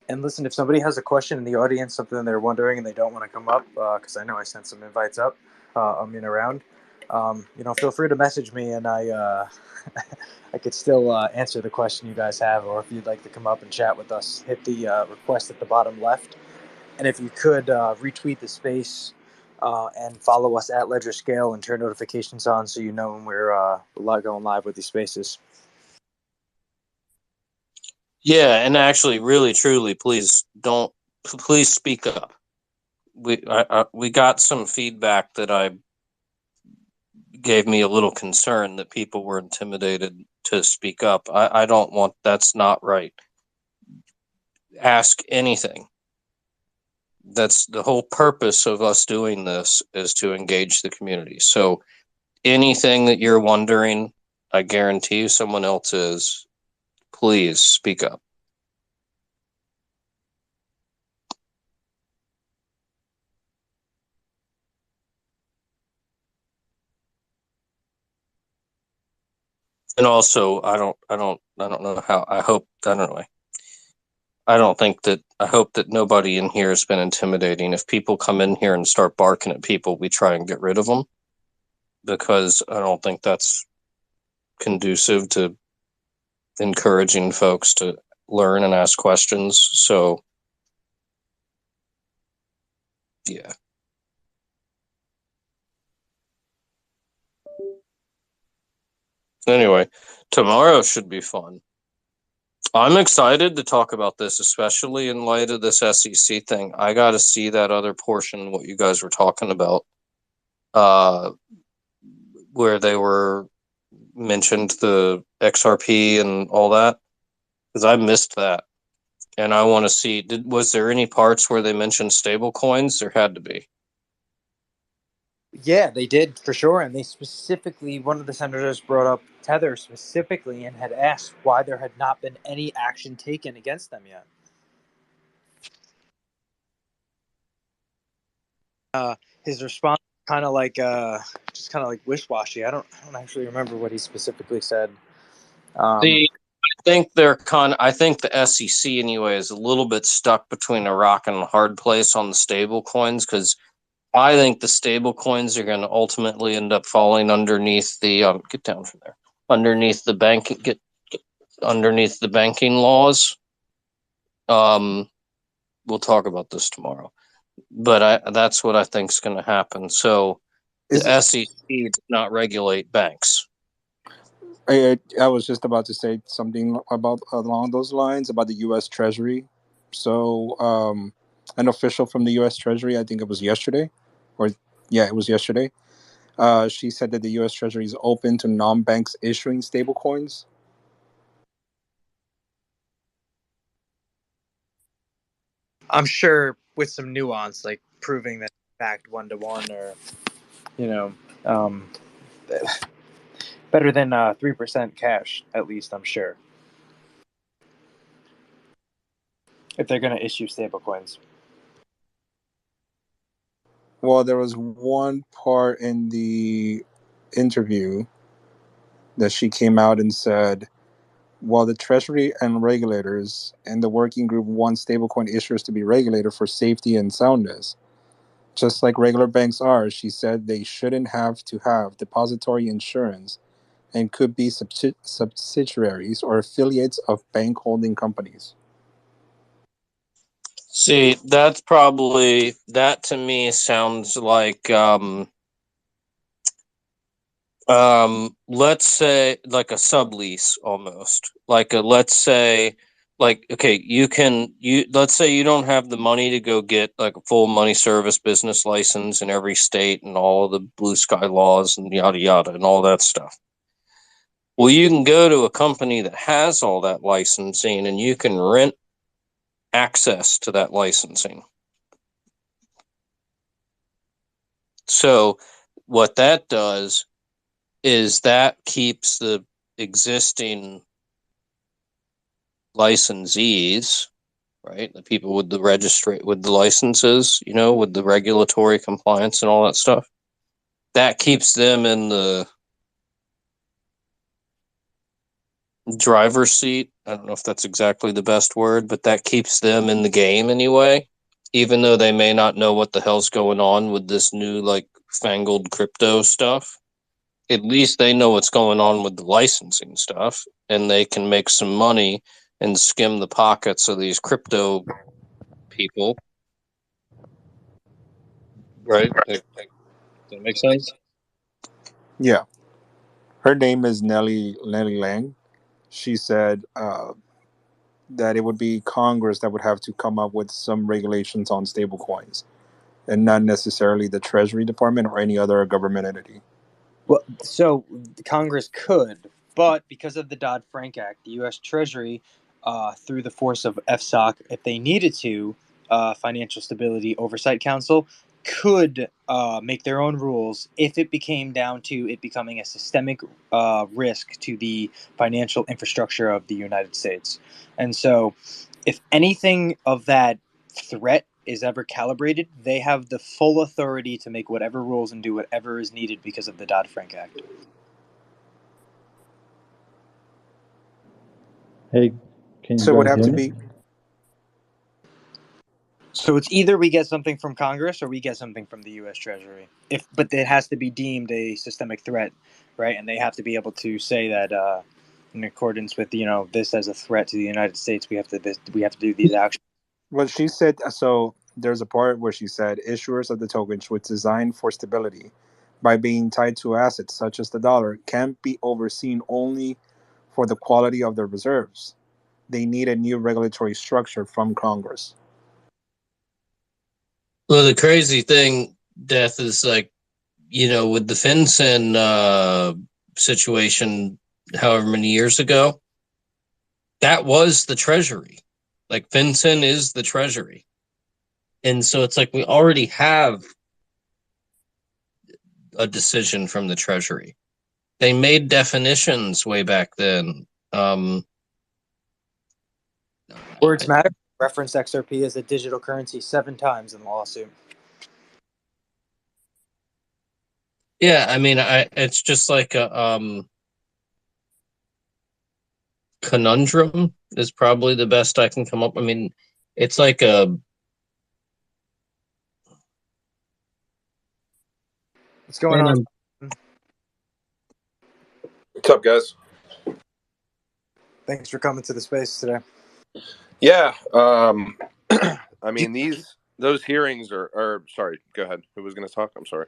And listen, if somebody has a question in the audience, something they're wondering and they don't want to come up, because I know I sent some invites up, around, feel free to message me, and I could still answer the question you guys have, or if you'd like to come up and chat with us, hit the request at the bottom left, and if you could retweet the space and follow us at ledgerscale and turn notifications on so you know when we're going live with these spaces. Yeah, and actually, really, truly, please speak up. We got some feedback that gave me a little concern that people were intimidated to speak up. I don't want, that's not right. Ask anything. That's the whole purpose of us doing this, is to engage the community. So anything that you're wondering, I guarantee you someone else is. Please speak up. And also, I don't know how. I hope, I don't know. I hope that nobody in here has been intimidating. If people come in here and start barking at people, we try and get rid of them, because I don't think that's conducive to encouraging folks to learn and ask questions. So, yeah. Anyway, tomorrow should be fun. I'm excited to talk about this, especially in light of this SEC thing. I got to see that other portion, what you guys were talking about, where they were mentioned the XRP and all that, because I missed that. And I want to see, was there any parts where they mentioned stable coins? There had to be. Yeah, they did for sure, and they specifically, one of the senators brought up Tether specifically and had asked why there had not been any action taken against them yet. His response kind of like just kind of like wish-washy. I don't actually remember what he specifically said. I think the SEC anyway is a little bit stuck between a rock and a hard place on the stable coins, because I think the stable coins are going to ultimately end up falling underneath the get down from there, underneath the banking, get underneath the banking laws. We'll talk about this tomorrow, but that's what I think is going to happen. So the SEC does not regulate banks. I was just about to say something about along those lines about the U.S. Treasury. So, an official from the U.S. Treasury, I think it was yesterday, it was yesterday. She said that the U.S. Treasury is open to non-banks issuing stablecoins. I'm sure with some nuance, like proving that fact 1-to-1, or better than 3% cash, at least. I'm sure, if they're going to issue stablecoins. Well, there was one part in the interview that she came out and said, while the Treasury and regulators and the working group want stablecoin issuers to be regulated for safety and soundness, just like regular banks are, she said they shouldn't have to have depository insurance and could be subsidiaries or affiliates of bank holding companies. See, that to me sounds like let's say like a sublease almost. Let's say, okay, let's say you don't have the money to go get like a full money service business license in every state and all the blue sky laws and yada yada and all that stuff. Well, you can go to a company that has all that licensing and you can rent access to that licensing. So what that does is that keeps the existing licensees, right? The people with the with the licenses, with the regulatory compliance and all that stuff. That keeps them in the driver's seat. I don't know if that's exactly the best word, but that keeps them in the game anyway, even though they may not know what the hell's going on with this new like fangled crypto stuff. At least they know what's going on with the licensing stuff, and they can make some money and skim the pockets of these crypto people. Right? Does that make sense? Yeah. Her name is Nellie Lang. She said that it would be Congress that would have to come up with some regulations on stablecoins, and not necessarily the Treasury Department or any other government entity. Well, so Congress could, but because of the Dodd-Frank Act, the U.S. Treasury, through the force of FSOC, if they needed to, Financial Stability Oversight Council, could make their own rules if it became down to it becoming a systemic risk to the financial infrastructure of the United States. And so, if anything of that threat is ever calibrated, they have the full authority to make whatever rules and do whatever is needed because of the Dodd-Frank Act. Hey, can you So it would guys have hear to me? be. So it's either we get something from Congress or we get something from the U.S. Treasury. But it has to be deemed a systemic threat, right? And they have to be able to say that in accordance with this as a threat to the United States, we have to do these actions. Well, she said so. There's a part where she said issuers of the tokens, which designed for stability by being tied to assets such as the dollar, can't be overseen only for the quality of their reserves. They need a new regulatory structure from Congress. Well, the crazy thing, Death, is like, with the FinCEN situation, however many years ago, that was the Treasury. Like, FinCEN is the Treasury. And so it's like we already have a decision from the Treasury. They made definitions way back then. Words matter. Reference XRP as a digital currency 7 times in the lawsuit. Yeah, I mean, it's just like a conundrum is probably the best I can come up. I mean, it's like a. What's going on? What's up, guys? Thanks for coming to the space today. Yeah, I mean those hearings are. Sorry, go ahead. Who was going to talk? I'm sorry.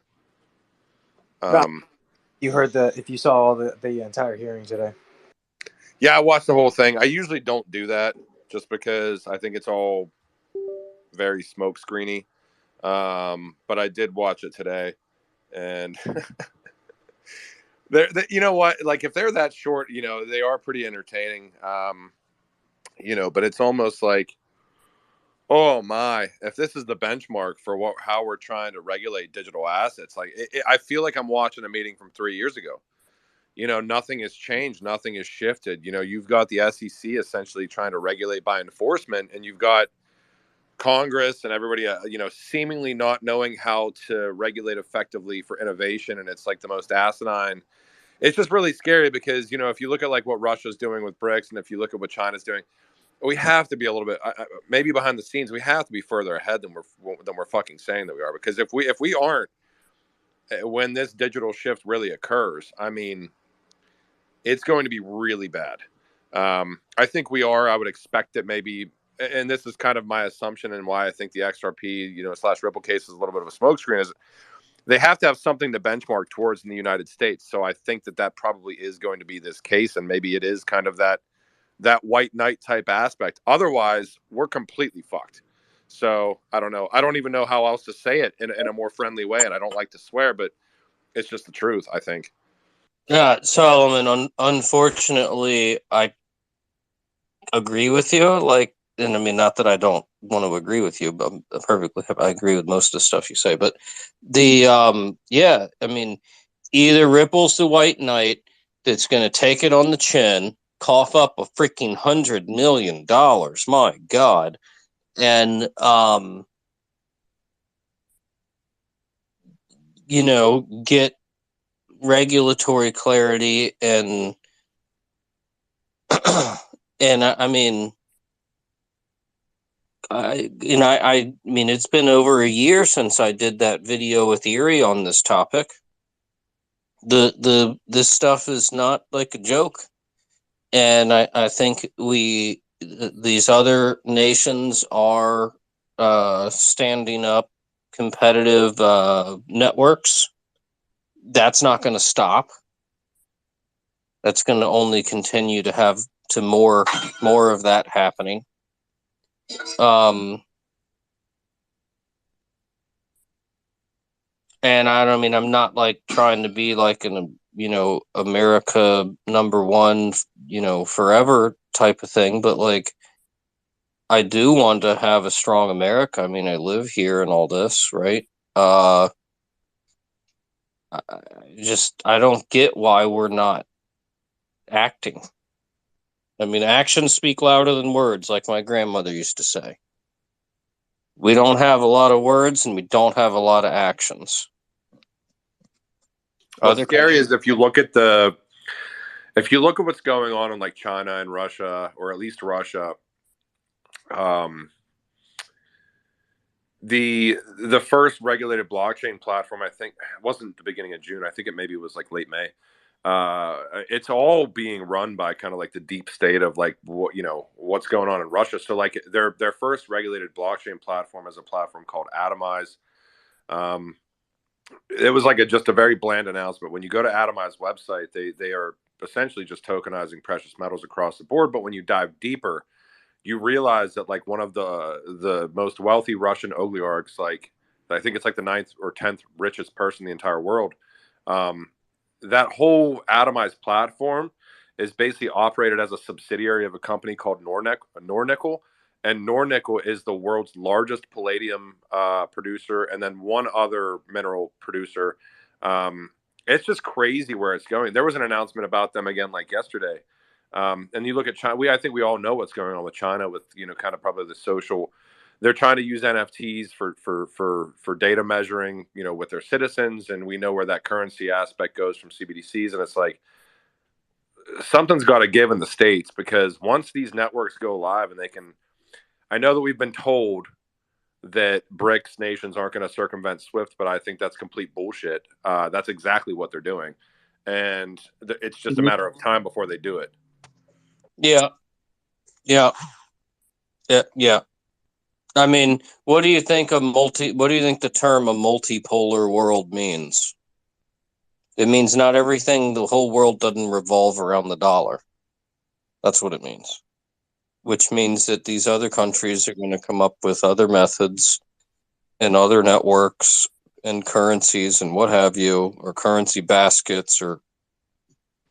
You heard if you saw all the entire hearing today. Yeah, I watched the whole thing. I usually don't do that just because I think it's all very smoke screeny. But I did watch it today, and you know what? Like if they're that short, they are pretty entertaining. But it's almost like, oh my! If this is the benchmark for how we're trying to regulate digital assets, like I feel like I'm watching a meeting from 3 years ago. Nothing has changed, nothing has shifted. You've got the SEC essentially trying to regulate by enforcement, and you've got Congress and everybody, seemingly not knowing how to regulate effectively for innovation, and it's like the most asinine. It's just really scary because if you look at like what Russia's doing with BRICS, and if you look at what China's doing, we have to be a little bit maybe behind the scenes. We have to be further ahead than we're fucking saying that we are. Because if we aren't, when this digital shift really occurs, I mean, it's going to be really bad. I think we are. I would expect it maybe, and this is kind of my assumption and why I think the XRP / Ripple case is a little bit of a smokescreen. Is they have to have something to benchmark towards in the United States. So I think that probably is going to be this case, and maybe it is kind of that white knight type aspect. Otherwise, we're completely fucked. So I don't know. I don't even know how else to say it in a more friendly way. And I don't like to swear, but it's just the truth, I think. Yeah, Solomon, unfortunately, I agree with you. Like, and I mean, not that I don't want to agree with you, but I agree with most of the stuff you say. But yeah, I mean, either ripples the white knight that's going to take it on the chin, cough up a freaking $100 million, my God, and get regulatory clarity and and I mean, I mean, it's been over a year since I did that video with Erie on this topic. This stuff is not like a joke, and I think these other nations are standing up competitive networks. That's not going to stop. That's going to only continue to have to more of that happening. And I don't mean, I'm not like trying to be like an America number one, forever type of thing, but like I do want to have a strong America. I mean, I live here and all this, right? I don't get why we're not acting. I mean, actions speak louder than words, like my grandmother used to say. We don't have a lot of words and we don't have a lot of actions. What's scary is if you look at what's going on in like China and Russia, or at least Russia, the first regulated blockchain platform, I think, wasn't the beginning of June. I think it maybe was like late May. It's all being run by kind of like the deep state of like what's going on in Russia. So like their first regulated blockchain platform is a platform called Atomize. It was like just a very bland announcement. When you go to Atomize website, they are essentially just tokenizing precious metals across the board. But when you dive deeper, you realize that like one of the most wealthy Russian oligarchs, like I think it's like the 9th or 10th richest person in the entire world. That whole Atomized platform is basically operated as a subsidiary of a company called Nornickel. And Nornickel is the world's largest palladium producer, and then one other mineral producer. It's just crazy where it's going. There was an announcement about them again like yesterday. And you look at China, I think we all know what's going on with China with, kind of probably the social. They're trying to use NFTs for data measuring, with their citizens. And we know where that currency aspect goes from CBDCs. And it's like, something's got to give in the States, because once these networks go live and I know that we've been told that BRICS nations aren't going to circumvent SWIFT, but I think that's complete bullshit. That's exactly what they're doing. And it's just a matter of time before they do it. Yeah. I mean, what do you think the term a multipolar world means? It means not everything, the whole world doesn't revolve around the dollar. That's what it means. Which means that these other countries are going to come up with other methods and other networks and currencies and what have you, or currency baskets, or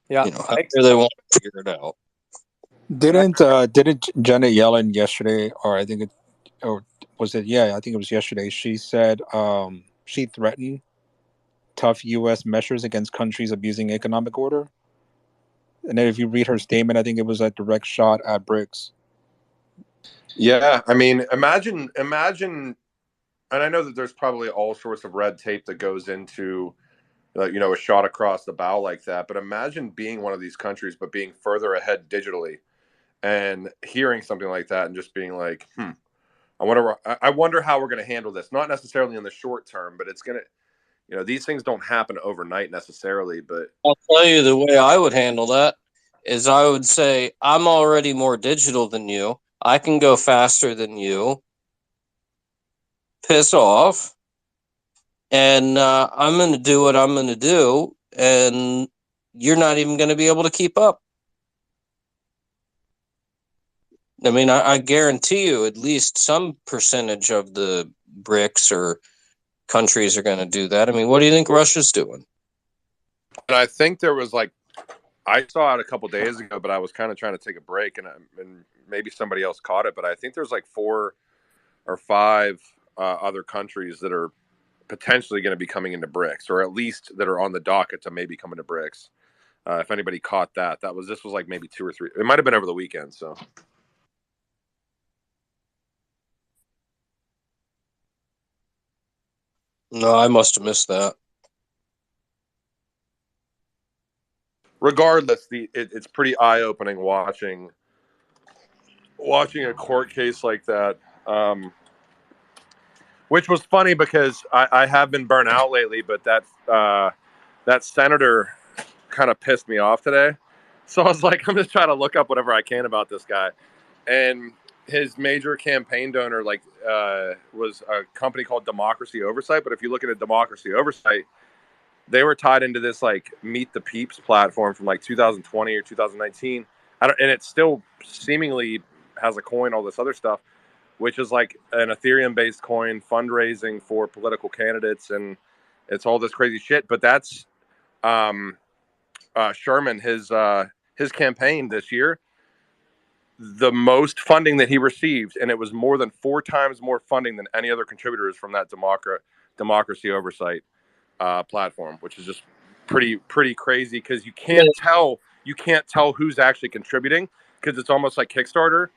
however they want to figure it out. Didn't Janet Yellen yesterday, or I think it, or was it? Yeah, I think it was yesterday. She said she threatened tough U.S. measures against countries abusing economic order. And then if you read her statement, I think it was a direct shot at BRICS. Yeah, I mean, imagine, and I know that there's probably all sorts of red tape that goes into, a shot across the bow like that. But imagine being one of these countries, but being further ahead digitally, and hearing something like that, and just being like, I wonder how we're going to handle this. Not necessarily in the short term, but it's going to, these things don't happen overnight necessarily. But I'll tell you the way I would handle that is I would say, I'm already more digital than you. I can go faster than you. Piss off. And I'm going to do what I'm going to do. And you're not even going to be able to keep up. I mean, I guarantee you at least some percentage of the BRICS or countries are going to do that. I mean, what do you think Russia's doing? And I think there was I saw it a couple days ago, but I was kind of trying to take a break, and maybe somebody else caught it. But I think there's 4 or 5 other countries that are potentially going to be coming into bricks, or at least that are on the docket to maybe come into bricks. If anybody caught that, this was like maybe 2 or 3. It might have been over the weekend. So No, I must have missed that. regardless, it's pretty eye opening watching a court case like that. Which was funny because I have been burnt out lately, but that senator kind of pissed me off today. So I was like, I'm just trying to look up whatever I can about this guy. And his major campaign donor was a company called Democracy Oversight. But if you look at Democracy Oversight, they were tied into this like Meet the Peeps platform from like 2020 or 2019. And it still seemingly has a coin, all this other stuff, which is like an Ethereum-based coin fundraising for political candidates, and it's all this crazy shit. But that's Sherman, his campaign this year, the most funding that he received, and it was more than 4 times more funding than any other contributors from that Democracy Oversight platform, which is just pretty crazy because you can't tell who's actually contributing because it's almost like Kickstarter,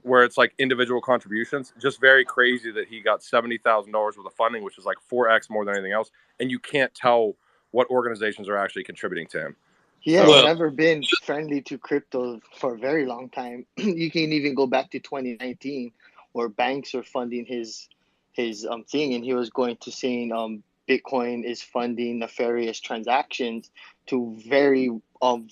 where it's like individual contributions. Just very crazy that he got $70,000 worth of funding, which is like 4x more than anything else, and you can't tell what organizations are actually contributing to him. He has never been friendly to crypto for a very long time. You can even go back to 2019, where banks are funding his thing, and he was going to saying Bitcoin is funding nefarious transactions, to very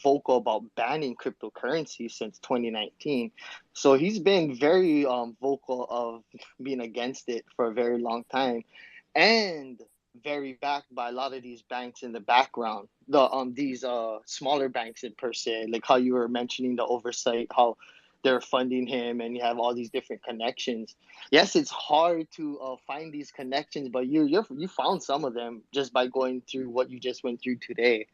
vocal about banning cryptocurrency since 2019. So he's been very vocal of being against it for a very long time, and very backed by a lot of these banks in the background. These smaller banks in per se, like how you were mentioning the oversight, how they're funding him, and you have all these different connections. Yes, it's hard to find these connections, but you found some of them just by going through what you just went through today.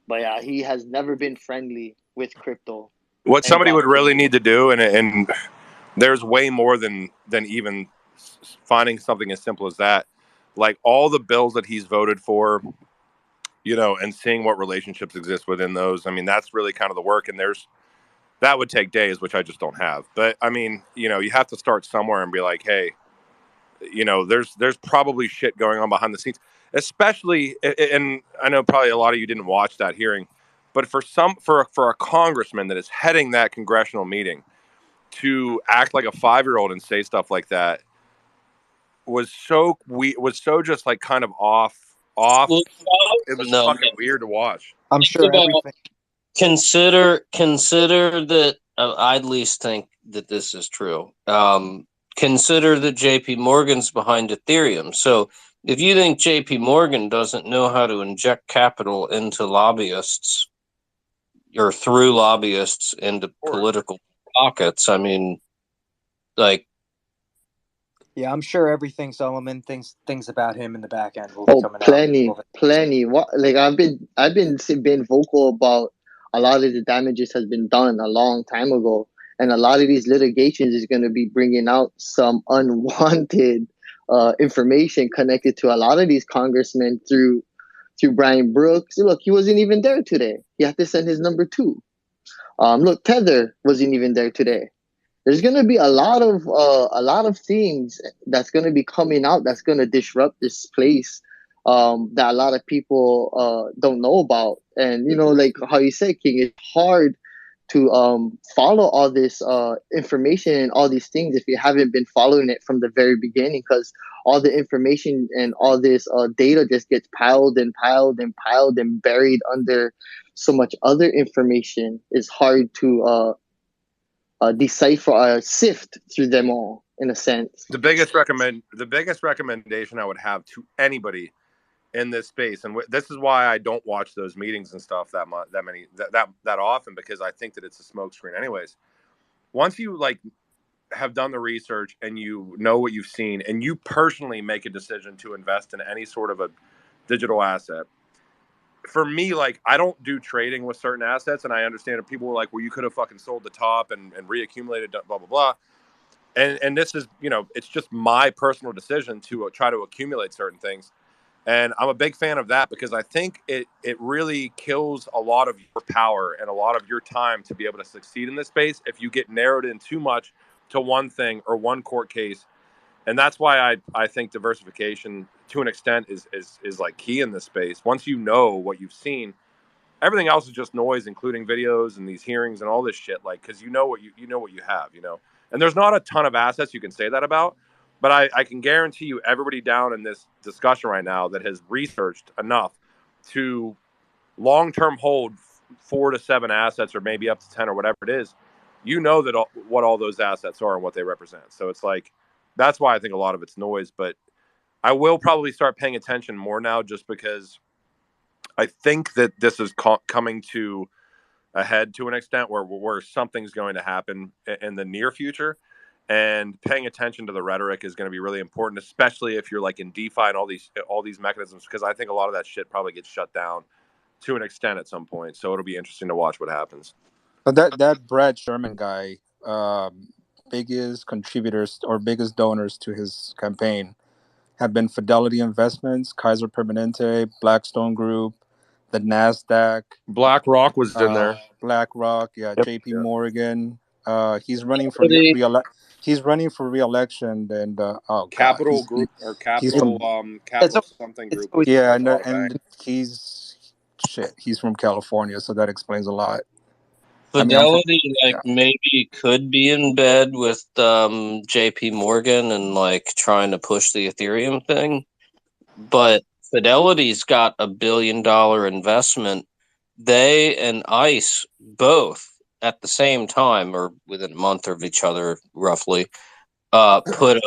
But yeah, he has never been friendly with crypto. What somebody would really need to do, and there's way more than even finding something as simple as that. Like all the bills that he's voted for, and seeing what relationships exist within those. I mean, that's really kind of the work, and that would take days, which I just don't have. But I mean, you have to start somewhere and be like, hey, there's probably shit going on behind the scenes, especially, and I know probably a lot of you didn't watch that hearing, but for a congressman that is heading that congressional meeting to act like a 5-year-old and say stuff like that was so just like kind of off. It was fucking weird to watch. I'm sure everything. Consider that I at least think that this is true. Consider that JP Morgan's behind Ethereum. So if you think JP Morgan doesn't know how to inject capital into lobbyists or through lobbyists into political pockets, I mean, like, yeah, I'm sure everything Solomon thinks about him in the back end will be coming out. Plenty. What, like I've been vocal about a lot of the damages has been done a long time ago, and a lot of these litigations is going to be bringing out some unwanted information connected to a lot of these congressmen through Brian Brooks. Look, he wasn't even there today. He had to send his number 2. Look, Tether wasn't even there today. There's going to be a lot of things that's going to be coming out that's going to disrupt this place that a lot of people don't know about. And, like how you said, King, it's hard to follow all this information and all these things if you haven't been following it from the very beginning, because all the information and all this data just gets piled and piled and piled and buried under so much other information. It's hard to decipher, sift through them all, in a sense. The biggest recommendation I would have to anybody in this space, and this is why I don't watch those meetings and stuff that often, because I think that it's a smokescreen anyways. Once you like have done the research and you know what you've seen, and you personally make a decision to invest in any sort of a digital asset, for me, like, I don't do trading with certain assets, and I understand that people were like, well, you could have fucking sold the top and reaccumulated, blah, blah, blah. and this is, you know, it's just my personal decision to try to accumulate certain things. And I'm a big fan of that because I think it really kills a lot of your power and a lot of your time to be able to succeed in this space if you get narrowed in too much to one thing or one court case. And that's why I think diversification to an extent is like key in this space. Once you know what you've seen, everything else is just noise, including videos and these hearings and all this shit. Like, because you know what you know what you have, you know. And there's not a ton of assets you can say that about, but I can guarantee you, everybody down in this discussion right now that has researched enough to long-term hold 4 to 7 assets, or maybe up to 10, or whatever it is, you know that what all those assets are and what they represent. So it's like, that's why I think a lot of it's noise. But I will probably start paying attention more now, just because I think that this is coming to a head to an extent where something's going to happen in the near future, and paying attention to the rhetoric is going to be really important, especially if you're like in DeFi and all these mechanisms, because I think a lot of that shit probably gets shut down to an extent at some point. So it'll be interesting to watch what happens. But that Brad Sherman guy, biggest contributors or biggest donors to his campaign have been Fidelity Investments, Kaiser Permanente, Blackstone Group, the Nasdaq, BlackRock was in there. BlackRock, yeah, Yep. JP Morgan. He's running for re-election, and oh Capital God, Group or he's Capital from Capital something group. yeah, Has a lot of and he's from California, so that explains a lot. Fidelity, maybe could be in bed with JP Morgan and like trying to push the Ethereum thing, but Fidelity's got $1 billion investment. They and ICE both at the same time, or within a month of each other, roughly, put $1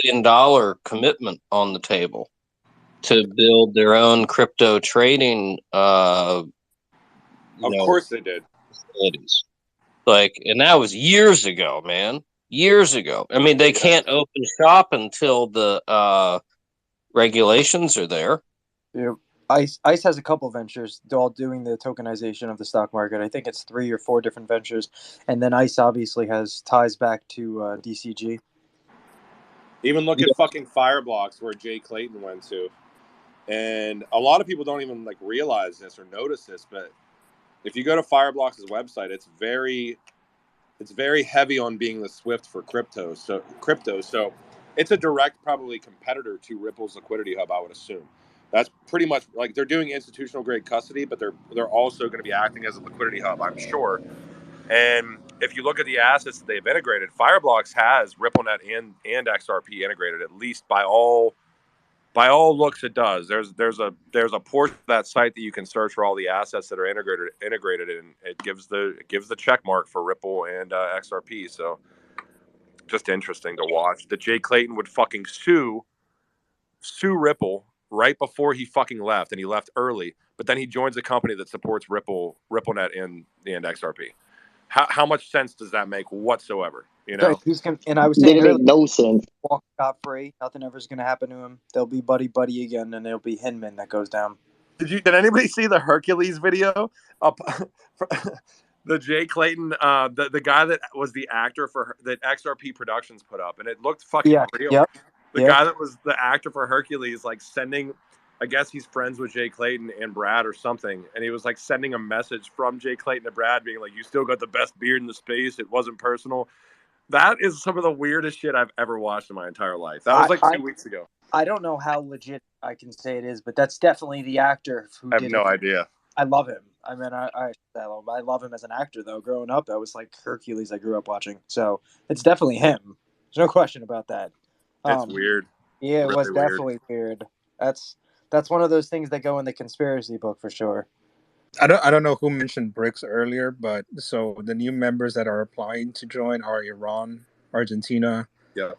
billion commitment on the table to build their own crypto trading. Of course they did. Facilities. Like, and that was years ago, man. Years ago. I mean, they can't open shop until the regulations are there. Yeah. ICE has a couple ventures. They're all doing the tokenization of the stock market. I think it's 3 or 4 different ventures. And then ICE obviously has ties back to DCG. Even look at fucking Fireblocks, where Jay Clayton went to. And a lot of people don't even like realize this or notice this, but if you go to Fireblocks' website, it's very heavy on being the Swift for crypto. So it's a direct probably competitor to Ripple's liquidity hub, I would assume. That's pretty much like they're doing institutional grade custody, but they're also going to be acting as a liquidity hub, I'm sure. And if you look at the assets that they've integrated, Fireblocks has RippleNet and XRP integrated, at least by all looks it does. There's a portion of that site that you can search for all the assets that are integrated, and it gives the check mark for Ripple and XRP. So just interesting to watch that Jay Clayton would fucking sue Ripple right before he fucking left, and he left early, but then he joins a company that supports RippleNet and XRP. How much sense does that make whatsoever? You know, and I was saying didn't make no sense. Walk scot free. Nothing ever's going to happen to him. They'll be buddy again, and it'll be Hinman that goes down. Did anybody see the Hercules video? The Jay Clayton, the guy that was the actor that XRP Productions put up, and it looked fucking real. Yep. The guy that was the actor for Hercules, like sending, I guess he's friends with Jay Clayton and Brad or something, and he was like sending a message from Jay Clayton to Brad, being like, "You still got the best beard in the space. It wasn't personal." That is some of the weirdest shit I've ever watched in my entire life. That was like 2 weeks ago. I don't know how legit I can say it is, but that's definitely the actor who did it. I have no idea. I love him. I mean, I love him as an actor, though. Growing up, that was like Hercules I grew up watching. So it's definitely him. There's no question about that. It's weird. Yeah, it was definitely weird. That's one of those things that go in the conspiracy book for sure. I don't know who mentioned BRICS earlier, but so the new members that are applying to join are Iran, Argentina,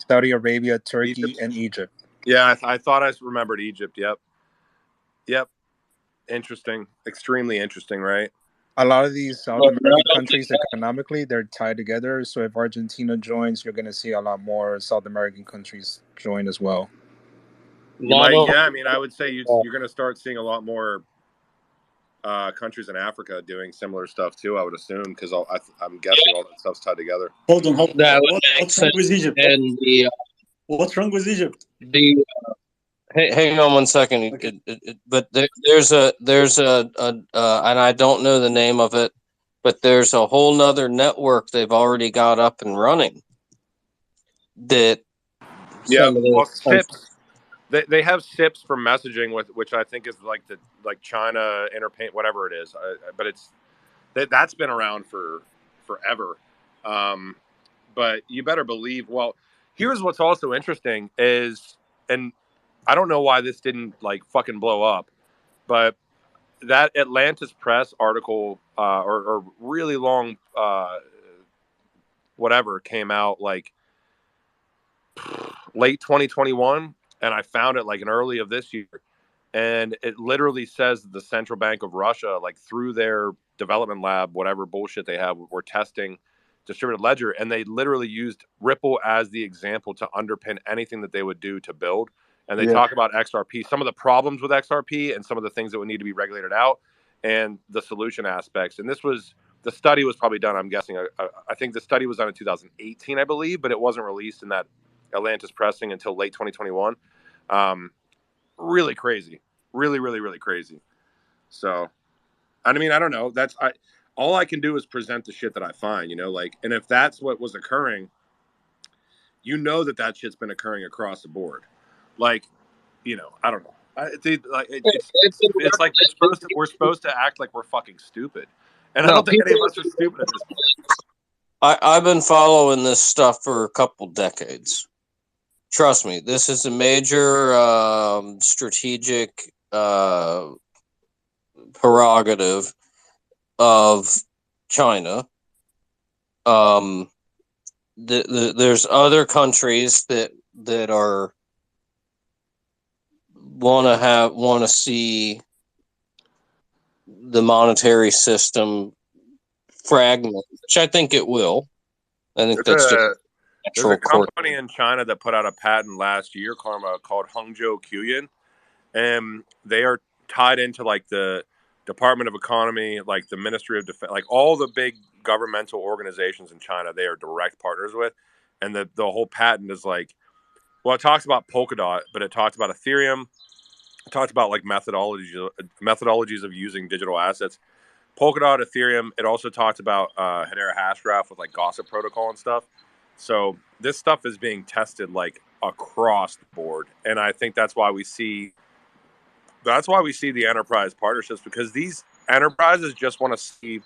Saudi Arabia, Turkey, and Egypt. Yeah, I thought I remembered Egypt. Yep. Interesting. Extremely interesting, right? A lot of these South American countries, economically, they're tied together. So if Argentina joins, you're going to see a lot more South American countries join as well. I mean, I would say you're going to start seeing a lot more countries in Africa doing similar stuff too. I would assume because I'm guessing all that stuff's tied together. Hold on. That would make What's wrong sense. with Egypt? And What's wrong with Egypt? hang on one second. Okay. But there's a and I don't know the name of it, but there's a whole nother network they've already got up and running. That Yeah, some of the well, SIPs. They have SIPs for messaging with, which I think is like China Interpaint, whatever it is. But that's been around for forever. But you better believe. Well, here's what's also interesting is, and I don't know why this didn't like fucking blow up, but that Atlantis Press article or really long whatever came out like late 2021, and I found it like in early of this year, and it literally says that the Central Bank of Russia, like through their development lab, whatever bullshit they have, were testing distributed ledger, and they literally used Ripple as the example to underpin anything that they would do to build. And they talk about XRP, some of the problems with XRP, and some of the things that would need to be regulated out, and the solution aspects. And the study was probably done, I'm guessing. I think the study was done in 2018, I believe, but it wasn't released in that Atlantis pressing until late 2021. Really crazy, really, really, really crazy. So, I mean, I don't know. All I can do is present the shit that I find, like, and if that's what was occurring, that shit's been occurring across the board. Like, I don't know. It's like we're supposed to act like we're fucking stupid, and I don't think any of us are stupid at this point. I've been following this stuff for a couple decades. Trust me, this is a major strategic prerogative of China. There's other countries that are want to see the monetary system fragment, which I think it will. I think that's just there's a company in China that put out a patent last year, Karma, called Hangzhou Qiuyan, and they are tied into like the Department of Economy, like the Ministry of Defense, like all the big governmental organizations in China. They are direct partners with, and the whole patent is like, well, it talks about Polkadot, but it talks about Ethereum. It talks about like methodologies of using digital assets. Polkadot, Ethereum. It also talks about Hedera Hashgraph with like Gossip Protocol and stuff. So this stuff is being tested like across the board, and I think that's why we see the enterprise partnerships, because these enterprises just want to see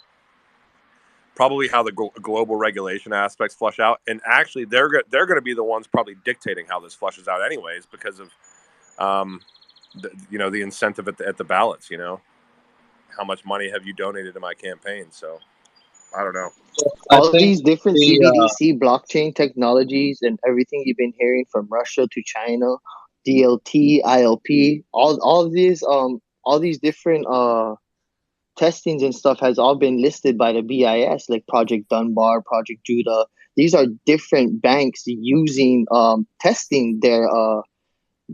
probably how the global regulation aspects flush out, and actually they're going to be the ones probably dictating how this flushes out anyways, because of the incentive at the ballots. How much money have you donated to my campaign? So I don't know. All these different CBDC blockchain technologies and everything you've been hearing from Russia to China, DLT, ILP, all these different testings and stuff has all been listed by the BIS, like Project Dunbar, Project Judah. These are different banks using testing their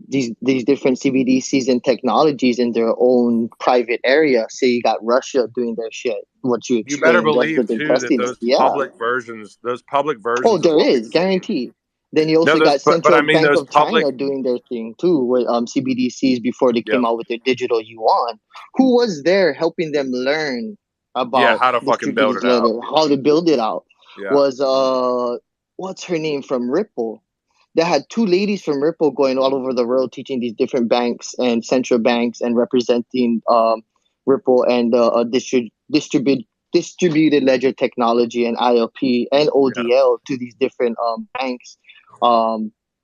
these different CBDCs and technologies in their own private area. So you got Russia doing their shit. What you explained, better believe too that those public versions. Oh, there is guaranteed. Then you also got Central Bank of China doing their thing too, with CBDCs before they came out with their digital yuan. Who was there helping them learn about how to fucking build it out? How to build it out was what's her name from Ripple? They had two ladies from Ripple going all over the world teaching these different banks and central banks and representing Ripple and distributed ledger technology and ILP and ODL to these different banks.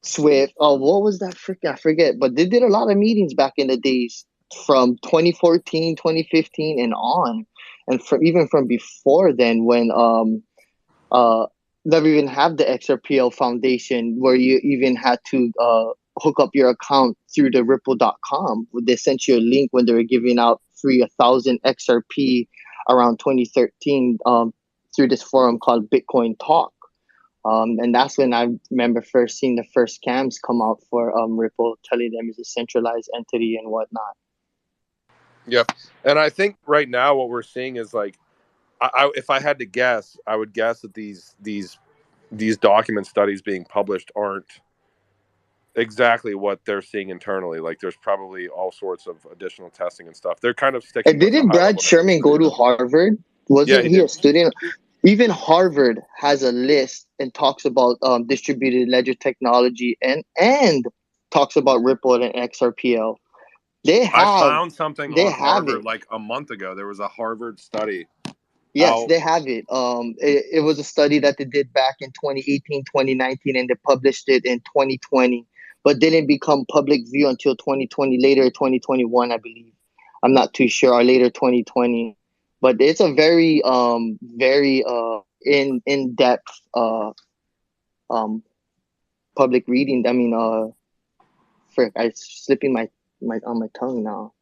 Swift. Oh, what was that? I forget. But they did a lot of meetings back in the days from 2014, 2015 and on. And even from before then, when never even have the XRPL Foundation, where you even had to hook up your account through the Ripple.com. They sent you a link when they were giving out free 1,000 XRP around 2013 through this forum called Bitcoin Talk. And that's when I remember first seeing the first scams come out for Ripple, telling them it's a centralized entity and whatnot. Yep. And I think right now what we're seeing is like, if I had to guess, I would guess that these document studies being published aren't exactly what they're seeing internally. Like there's probably all sorts of additional testing and stuff. They're kind of sticking And with the didn't high Brad level Sherman go to data. Harvard? Yeah, Wasn't he he a did. student? Even Harvard has a list and talks about distributed ledger technology and talks about Ripple and XRPL. They I have found something they on have Harvard it. like a month ago. There was a Harvard study Yes, out. they have it. It was a study that they did back in 2018, 2019, and they published it in 2020, but didn't become public view until 2020, later 2021, I believe. I'm not too sure, or later 2020. But it's a very very in depth um public reading. I mean frick, I'm slipping my on my tongue now.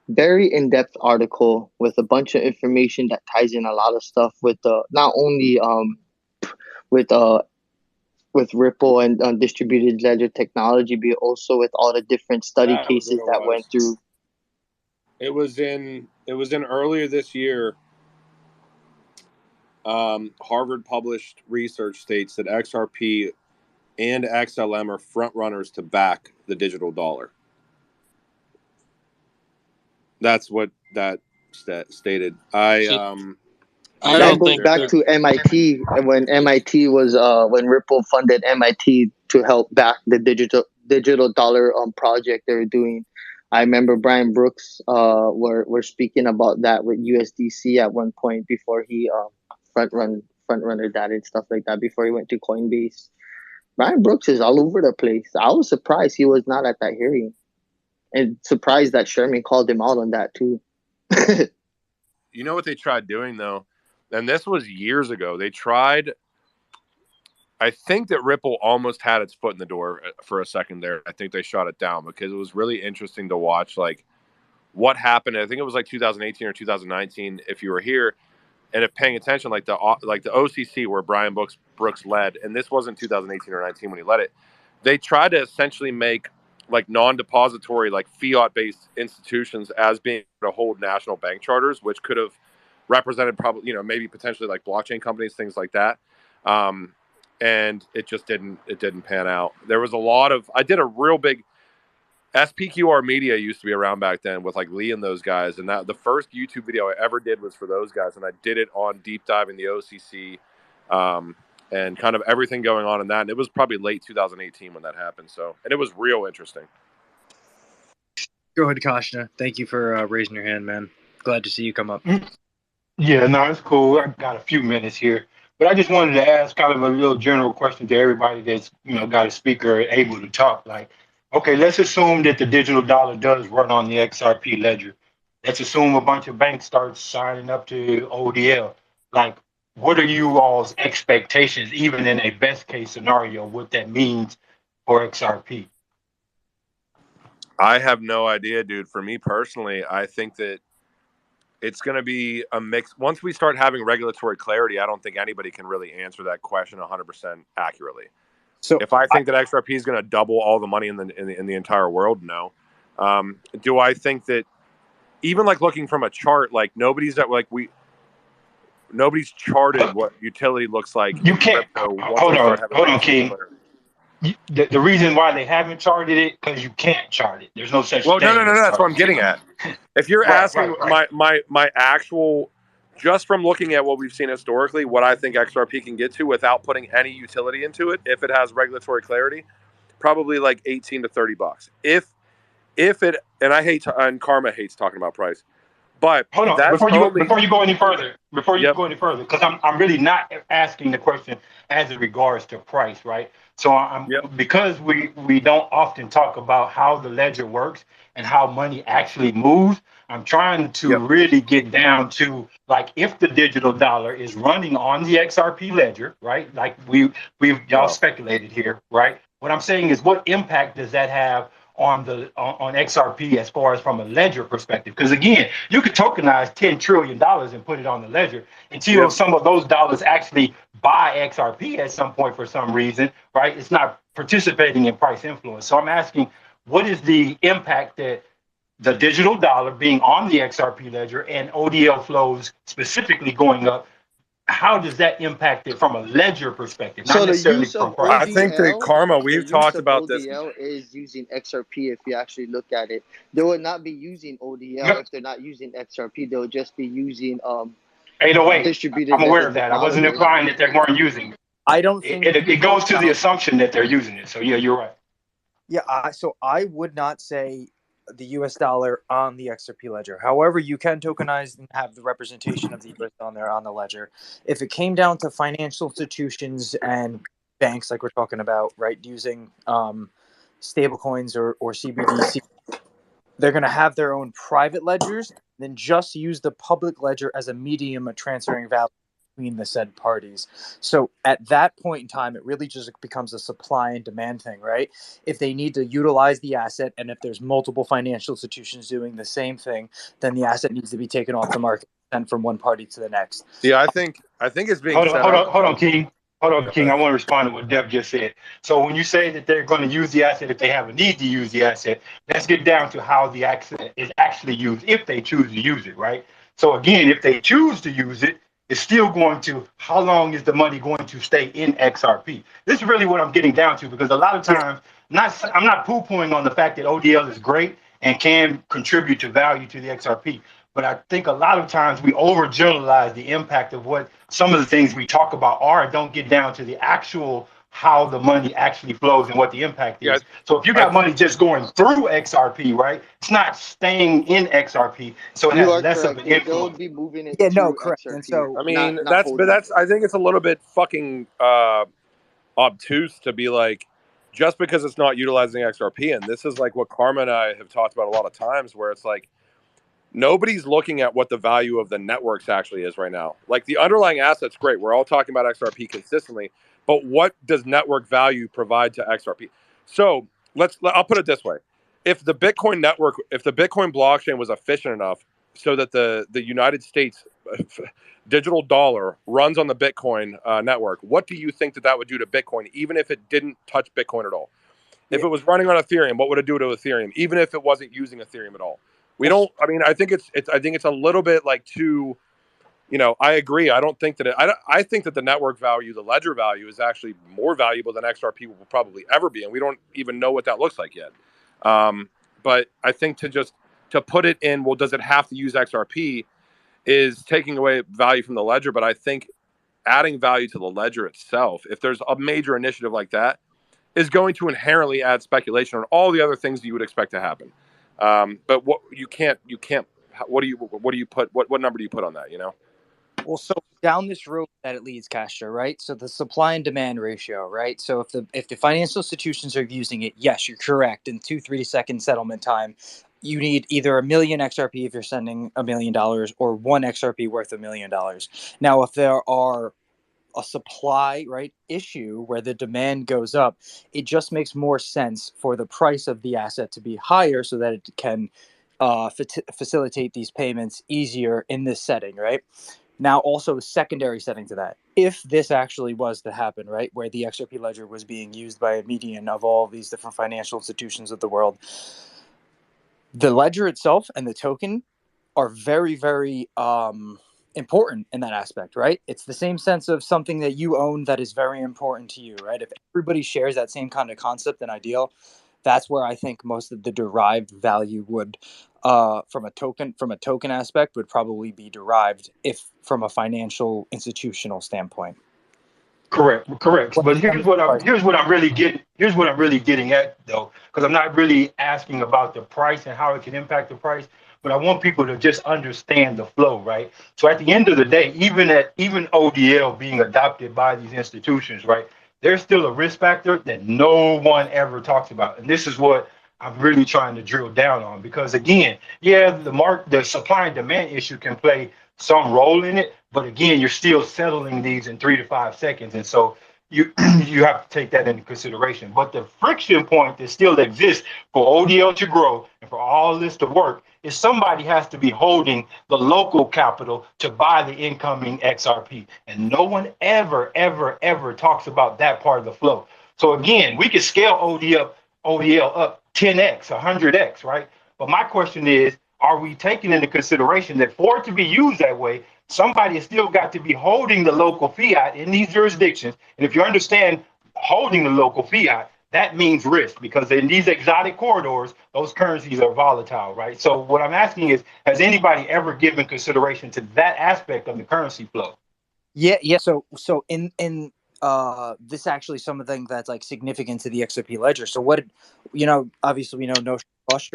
Very in-depth article with a bunch of information that ties in a lot of stuff with not only with with Ripple and distributed ledger technology, but also with all the different study That was what cases it that went was. through. It was in earlier this year. Harvard published research states that XRP and XLM are front runners to back the digital dollar. That's what that stated. I I That don't goes think back that. to MIT, and when MIT was when Ripple funded MIT to help back the digital dollar project they were doing. I remember Brian Brooks were speaking about that with USDC at one point before he front runner that and stuff like that before he went to Coinbase. Brian Brooks is all over the place. I was surprised he was not at that hearing, and surprised that Sherman called him out on that too. You know what they tried doing though, and this was years ago. They tried. I think that Ripple almost had its foot in the door for a second there. I think they shot it down because it was really interesting to watch, like what happened. I think it was like 2018 or 2019. If you were here and if paying attention, like the OCC where Brian Brooks led, and this wasn't 2018 or 19 when he led it. They tried to essentially make like non-depository, like fiat-based institutions as being able to hold national bank charters, which could have represented probably, maybe potentially like blockchain companies, things like that. And it just didn't pan out. There was a lot of, I did a real big SPQR Media used to be around back then with like Lee and those guys. And that the first YouTube video I ever did was for those guys. And I did it on deep diving the OCC and kind of everything going on in that. And it was probably late 2018 when that happened. So, and it was real interesting. Go ahead, Kashna. Thank you for raising your hand, man. Glad to see you come up. Yeah, no, it's cool. I got a few minutes here, but I just wanted to ask kind of a real general question to everybody that's got a speaker able to talk. Like, okay, let's assume that the digital dollar does run on the XRP ledger. Let's assume a bunch of banks start signing up to ODL. Like, what are you all's expectations, even in a best case scenario, what that means for XRP? I have no idea, dude. For me personally, I think that it's going to be a mix. Once we start having regulatory clarity, I don't think anybody can really answer that question 100% accurately. So if I think that XRP is going to double all the money in the entire world, no. Do I think that even like looking from a chart, like nobody's charted what utility looks like You in can't. crypto once Hold we on, start having hold on, regulatory King. clarity. The reason why they haven't charted it because you can't chart it. There's no such Well, thing. no. as That's what I'm charting. getting at. If you're asking my actual, just from looking at what we've seen historically, what I think XRP can get to without putting any utility into it, if it has regulatory clarity, probably like $18 to $30. If it, and Karma hates talking about price, but Hold on, that's before you go any further, because I'm really not asking the question as it regards to price, right? So because we don't often talk about how the ledger works and how money actually moves. I'm trying to really get down to like if the digital dollar is running on the XRP ledger, right? Like y'all speculated here, right? What I'm saying is, what impact does that have on XRP as far as from a ledger perspective? Because again, you could tokenize $10 trillion and put it on the ledger until some of those dollars actually buy XRP at some point for some reason, right? It's not participating in price influence. So I'm asking, what is the impact that the digital dollar being on the XRP ledger and ODL flows specifically going up, how does that impact it from a ledger perspective, not So the necessarily use from of price? I think that ODL, Karma, the we've use talked of about this. ODL is using XRP. If you actually look at it, they would not be using ODL Yep. if they're not using XRP. They would just be using 808. distributed I'm ledger aware of that. I wasn't technology. implying that they weren't using it. I don't think It goes to the assumption that they're using it. So yeah, you're right. Yeah, so I would not say the U.S. dollar on the XRP ledger. However, you can tokenize and have the representation of the U.S. on there on the ledger. If it came down to financial institutions and banks, like we're talking about, right, using stable coins or CBDC, they're going to have their own private ledgers, then just use the public ledger as a medium of transferring value between the said parties. So at that point in time, it really just becomes a supply and demand thing, right? If they need to utilize the asset, and if there's multiple financial institutions doing the same thing, then the asset needs to be taken off the market and from one party to the next. Yeah, I think it's being Hold on, set hold up. on, hold on, King. Hold on, King. Okay. I want to respond to what Deb just said. So when you say that they're going to use the asset if they have a need to use the asset, let's get down to how the asset is actually used if they choose to use it, right? So again, if they choose to use it, it's still going to how long is the money going to stay in XRP? This is really what I'm getting down to because a lot of times, I'm not poo-pooing on the fact that ODL is great and can contribute to value to the XRP. But I think a lot of times we overgeneralize the impact of what some of the things we talk about are and don't get down to the actual how the money actually flows and what the impact Yeah, is. So if you I got money just going through XRP, right, it's not staying in XRP, so it You has are less of correct. an They would influence. be moving it Yeah, no, to correct. And XRP, so I mean not but holding it that's there. I think it's a little bit fucking obtuse to be like just because it's not utilizing XRP, and this is like what Karma and I have talked about a lot of times, where it's like nobody's looking at what the value of the networks actually is right now. Like the underlying asset's great. We're all talking about XRP consistently, but what does network value provide to XRP? So I'll put it this way. If the Bitcoin network, if the Bitcoin blockchain was efficient enough so that the United States digital dollar runs on the Bitcoin network, what do you think that would do to Bitcoin, even if it didn't touch Bitcoin at all? If yeah, it was running on Ethereum, what would it do to Ethereum, even if it wasn't using Ethereum at all? We well, don't. I mean, I think it's a little bit like too. I agree. I don't think that I think that the network value, the ledger value, is actually more valuable than XRP will probably ever be, and we don't even know what that looks like yet. But I think to put it in, well, does it have to use XRP? Is taking away value from the ledger. But I think adding value to the ledger itself, if there's a major initiative like that, is going to inherently add speculation on all the other things that you would expect to happen. But what you can't. What do you put? What number do you put on that? well, so down this road that it leads, Castro, right? So the supply and demand ratio, right? So if the financial institutions are using it, yes, you're correct. In 2-3 second settlement time, you need either a million XRP if you're sending $1 million, or one XRP worth $1 million. Now, if there are a supply right issue where the demand goes up, it just makes more sense for the price of the asset to be higher so that it can facilitate these payments easier in this setting, right? Now, also a secondary setting to that, if this actually was to happen, right, where the XRP ledger was being used by a median of all these different financial institutions of the world, the ledger itself and the token are very, very important in that aspect, right? It's the same sense of something that you own that is very important to you, right? If everybody shares that same kind of concept and ideal, that's where I think most of the derived value would, from a token aspect, would probably be derived if from a financial institutional standpoint. Correct, correct. Well, But here's what I'm really getting at though, because I'm not really asking about the price and how it can impact the price, but I want people to just understand the flow, right? So at the end of the day, even ODL being adopted by these institutions, right? There's still a risk factor that no one ever talks about, and this is what I'm really trying to drill down on because again, yeah, the supply and demand issue can play some role in it, but again, you're still settling these in 3 to 5 seconds, and so you you have to take that into consideration. But the friction point that still exists for ODL to grow and for all this to work is somebody has to be holding the local capital to buy the incoming XRP, and no one ever talks about that part of the flow. So again, we can scale ODL up 10x, 100x, right? But my question is, are we taking into consideration that for it to be used that way, somebody has still got to be holding the local fiat in these jurisdictions? And if you understand holding the local fiat, that means risk, because in these exotic corridors, those currencies are volatile, right? So what I'm asking is, has anybody ever given consideration to that aspect of the currency flow? Yeah. So in this actually something that's like significant to the XRP ledger. So what, obviously we know notional trust,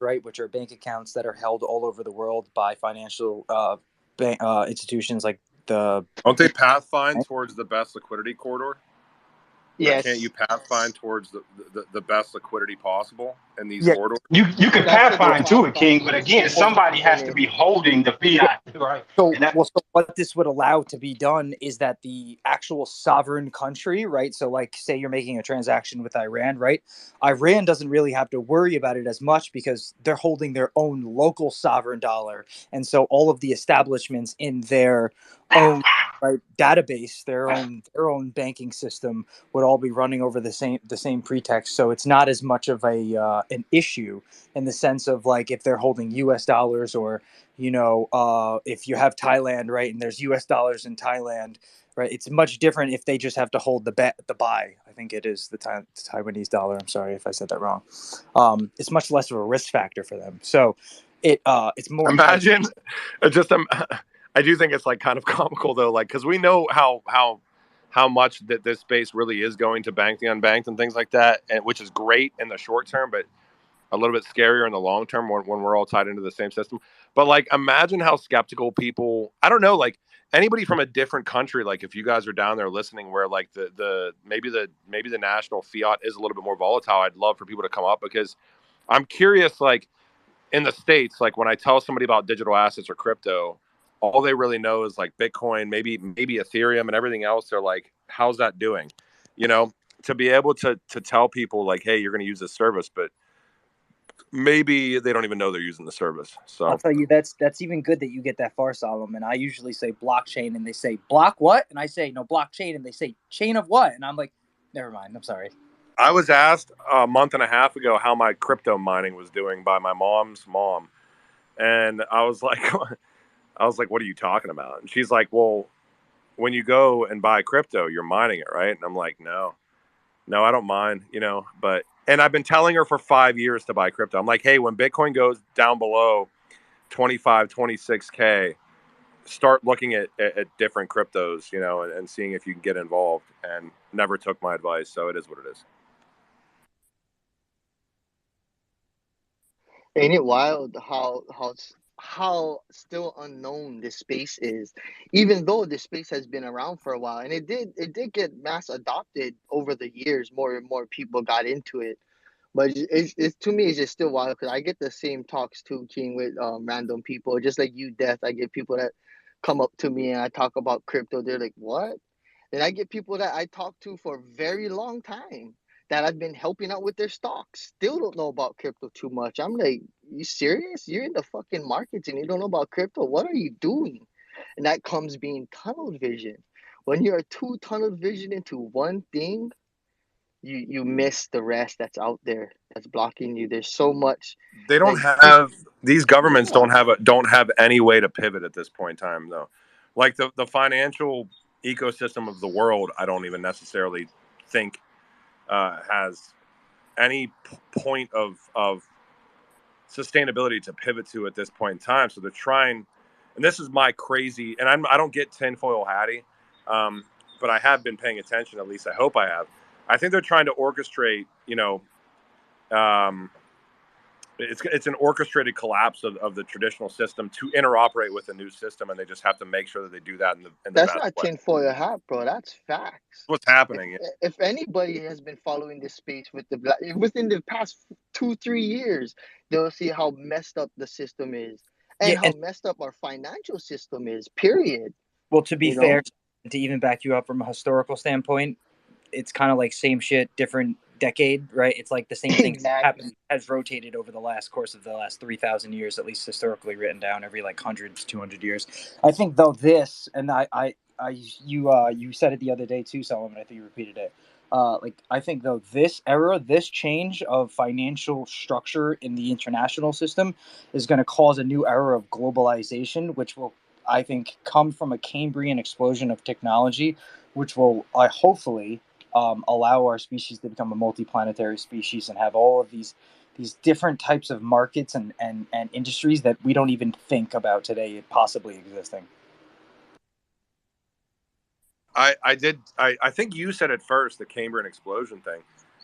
right, which are bank accounts that are held all over the world by financial institutions like the. Don't they pathfind towards the best liquidity corridor? Yes. Can't you pathfind towards the best liquidity possible in these Yeah. corridors? You can That's what they pathfind to it, King, pathfind but to. again, somebody has to be holding the fiat, right? So, And that, so what this would allow to be done is that the actual sovereign country, right? So, like, say you're making a transaction with Iran, right? Iran doesn't really have to worry about it as much because they're holding their own local sovereign dollar, and so all of the establishments in their own right database, their own banking system would all be running over the same pretext. So it's not as much of a an issue in the sense of like if they're holding U.S. dollars or if you have Thailand, right, and there's U.S. dollars in Thailand, right, it's much different if they just have to hold the buy. I think it is the Taiwanese dollar. I'm sorry if I said that wrong. It's much less of a risk factor for them. So it's more. Imagine, just I do think it's like kind of comical though, like because we know how much that this space really is going to bank the unbanked and things like that, and which is great in the short term, but a little bit scarier in the long term when we're all tied into the same system. But like, imagine how skeptical people, I don't know, like anybody from a different country, like if you guys are down there listening where like maybe the national fiat is a little bit more volatile, I'd love for people to come up because I'm curious, like in the States, like when I tell somebody about digital assets or crypto, all they really know is like Bitcoin, maybe Ethereum and everything else. They're like, how's that doing? To be able to tell people like, hey, you're going to use this service, but maybe they don't even know they're using the service. I'll So tell you that's even good that you get that far, Solomon. I usually say blockchain and they say block what, and I say no blockchain and they say chain of what, and I'm like, never mind. I'm sorry. I was asked a month and a half ago how my crypto mining was doing by my mom's mom, and I was like, what are you talking about? And she's like, well, when you go and buy crypto, you're mining it, right? And I'm like, no, I don't mind, but, and I've been telling her for 5 years to buy crypto. I'm like, hey, when Bitcoin goes down below 25, 26K, start looking at different cryptos, and seeing if you can get involved, and never took my advice. So it is what it is. Ain't it wild how still unknown this space is, even though this space has been around for a while, and it did get mass adopted over the years. More and more people got into it, but it's to me it's just still wild because I get the same talks too, King, with random people, just like you, Death. I get people that come up to me and I talk about crypto. They're like, "What?" And I get people that I talk to for a very long time that I've been helping out with their stocks, still don't know about crypto too much. I'm like, you serious? You're in the fucking markets and you don't know about crypto? What are you doing? And that comes being tunnel vision. When you're too tunnel vision into one thing, you miss the rest that's out there that's blocking you. There's so much. They don't Like, have, these governments yeah, don't have any way to pivot at this point in time though. Like the financial ecosystem of the world, I don't even necessarily think has any point of sustainability to pivot to at this point in time. So they're trying, and this is my crazy, and I don't get tinfoil hatty, but I have been paying attention. At least I hope I have. I think they're trying to orchestrate, um, it's an orchestrated collapse of the traditional system to interoperate with a new system, and they just have to make sure that they do that in the that's best not way. tinfoil hat, bro. That's facts. What's If happening? if anybody has been following this space within the past 2-3 years, they'll see how messed up the system is Yeah, and how and messed up our financial system is. Period. well, to be You know. fair, to even back you up from a historical standpoint, it's kind of like same shit, different decade, right? It's like the same thing Exactly. has rotated over the course of the last 3,000 years, at least historically written down, every like 100 to 200 years. I think though this, and you said it the other day too, Solomon. I think you repeated it. like I think though this change of financial structure in the international system is going to cause a new era of globalization, which will, I think, come from a Cambrian explosion of technology, which will hopefully allow our species to become a multiplanetary species and have all of these different types of markets and industries that we don't even think about today possibly existing. I think you said it first, the Cambrian explosion thing.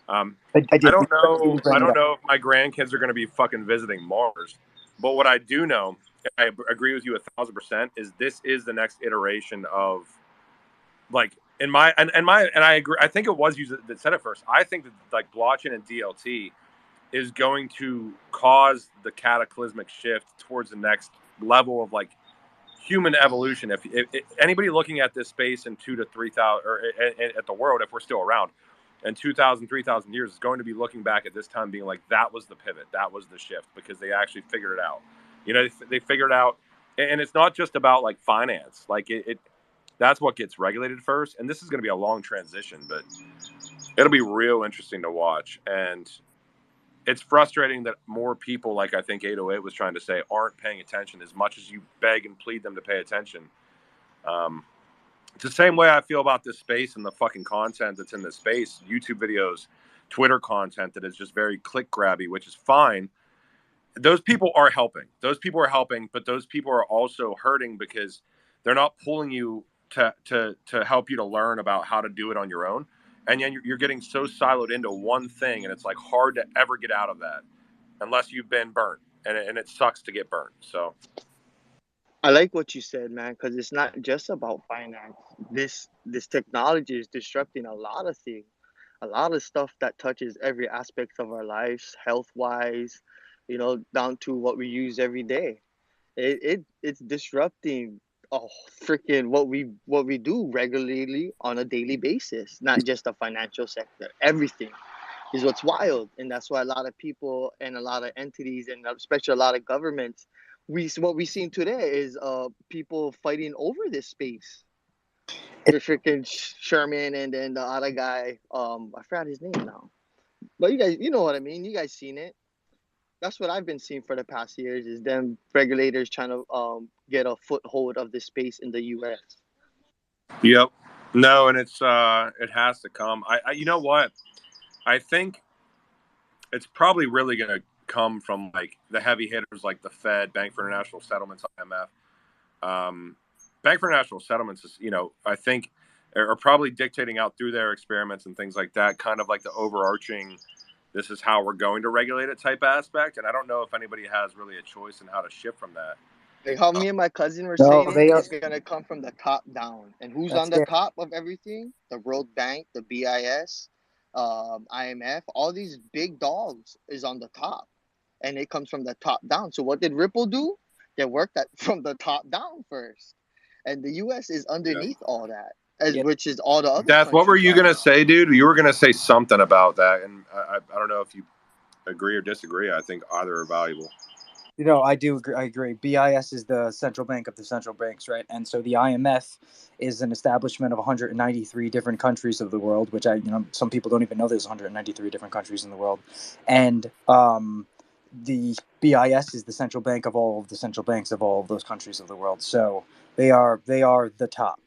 I did. I don't know. I Bring it don't up. know if my grandkids are going to be fucking visiting Mars, but what I do know, I agree with you 1,000%, is this is the next iteration of, like, in my and I agree. I think it was you that said it first. I think that like blockchain and DLT is going to cause the cataclysmic shift towards the next level of like human evolution. If anybody looking at this space in 2,000 to 3,000, or at the world, if we're still around, in 2,000, 3,000 years, is going to be looking back at this time being like, that was the pivot, that was the shift, because they actually figured it out. You know, they figured out, and it's not just about like finance. Like that's what gets regulated first, and this is going to be a long transition, but it'll be real interesting to watch. And it's frustrating that more people, like I think 808 was trying to say, aren't paying attention as much as you beg and plead them to pay attention. It's the same way I feel about this space and the fucking content that's in this space, YouTube videos, Twitter content that is just very click grabby, which is fine. Those people are helping. But those people are also hurting because they're not pulling you to help you to learn about how to do it on your own. And then you're getting so siloed into one thing, and it's like hard to ever get out of that unless you've been burnt, and it sucks to get burnt. So I like what you said, man, because it's not just about finance. This technology is disrupting a lot of things, a lot of stuff that touches every aspect of our lives, health wise, down to what we use every day. It's disrupting oh freaking what we do regularly on a daily basis, not just the financial sector. Everything is what's wild, and that's why a lot of people and a lot of entities, and especially a lot of governments, what we seen today is people fighting over this space. The freaking Sherman and then the other guy, I forgot his name now, but you know what I mean. You guys seen it. That's what I've been seeing for the past years, is them regulators trying to get a foothold of this space in the U.S. yep, no, and it has to come. You know what? I think it's probably really going to come from like the heavy hitters like the Fed, Bank for International Settlements, IMF. Bank for International Settlements is, I think are probably dictating out through their experiments and things like that, kind of like the overarching, this is how we're going to regulate it type aspect. And I don't know if anybody has really a choice in how to shift from that. Like how me and my cousin were No, saying they are. it's gonna come from the top down. And who's That's on the it. top of everything? The World Bank, the BIS, IMF, all these big dogs is on the top. And it comes from the top down. So what did Ripple do? They worked that from the top down first. And the US is Yeah. underneath all that, Yeah. which is all the other Death, what were countries you are. going to say, dude? You were going to say something about that. And I don't know if you agree or disagree. I think either are valuable. I do agree. I agree. BIS is the central bank of the central banks, right? And so the IMF is an establishment of 193 different countries of the world, which some people don't even know there's 193 different countries in the world. And the BIS is the central bank of all of the central banks of all of those countries of the world. So they are the top.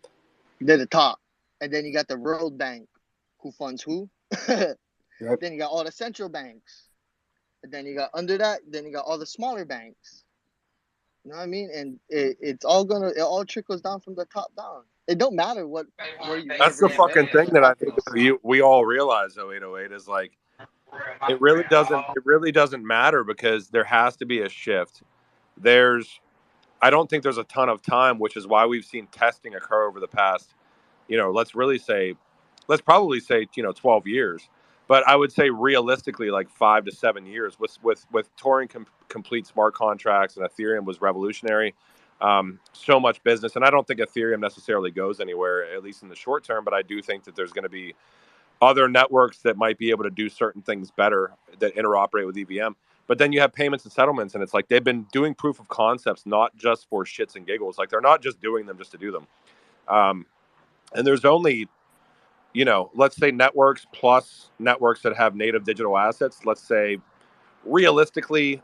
They're the top. And then you got the World Bank, who funds who? Yep. Then you got all the central banks. And then you got under that, then you got all the smaller banks. You know what I mean? And it all trickles down from the top down. It don't matter where you That's live or the where fucking thing it that I think happens. we all realize, 0808, is like, it really doesn't matter, because there has to be a shift. I don't think there's a ton of time, which is why we've seen testing occur over the past, let's probably say 12 years. But I would say realistically, like 5 to 7 years with Turing complete smart contracts, and Ethereum was revolutionary. So much business, and I don't think Ethereum necessarily goes anywhere, at least in the short term. But I do think that there's going to be other networks that might be able to do certain things better that interoperate with EVM. But then you have payments and settlements, and it's like they've been doing proof of concepts not just for shits and giggles. Like, they're not just doing them just to do them. And there's only you know, let's say networks plus networks that have native digital assets, let's say realistically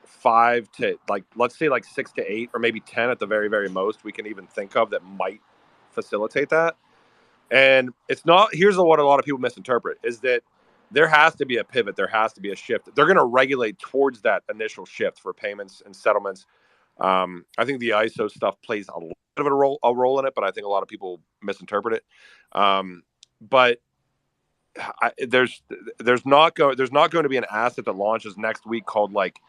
5 to like, let's say like 6 to 8 or maybe 10 at the very, very most we can even think of that might facilitate that. And it's not, here's what a lot of people misinterpret is that there has to be a pivot. There has to be a shift. They're going to regulate towards that initial shift for payments and settlements. I think the ISO stuff plays a little bit of a role in it, but I think a lot of people misinterpret it. But there's not going to be an asset that launches next week called like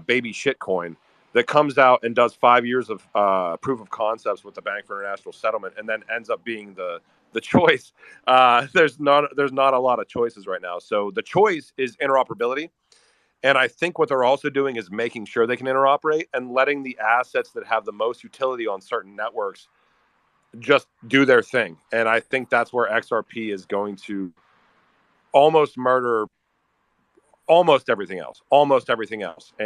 baby shitcoin that comes out and does 5 years of proof of concepts with the Bank for International Settlement and then ends up being the choice. There's not a lot of choices right now. So the choice is interoperability. And I think what they're also doing is making sure they can interoperate and letting the assets that have the most utility on certain networks just do their thing. And I think that's where XRP is going to almost murder almost everything else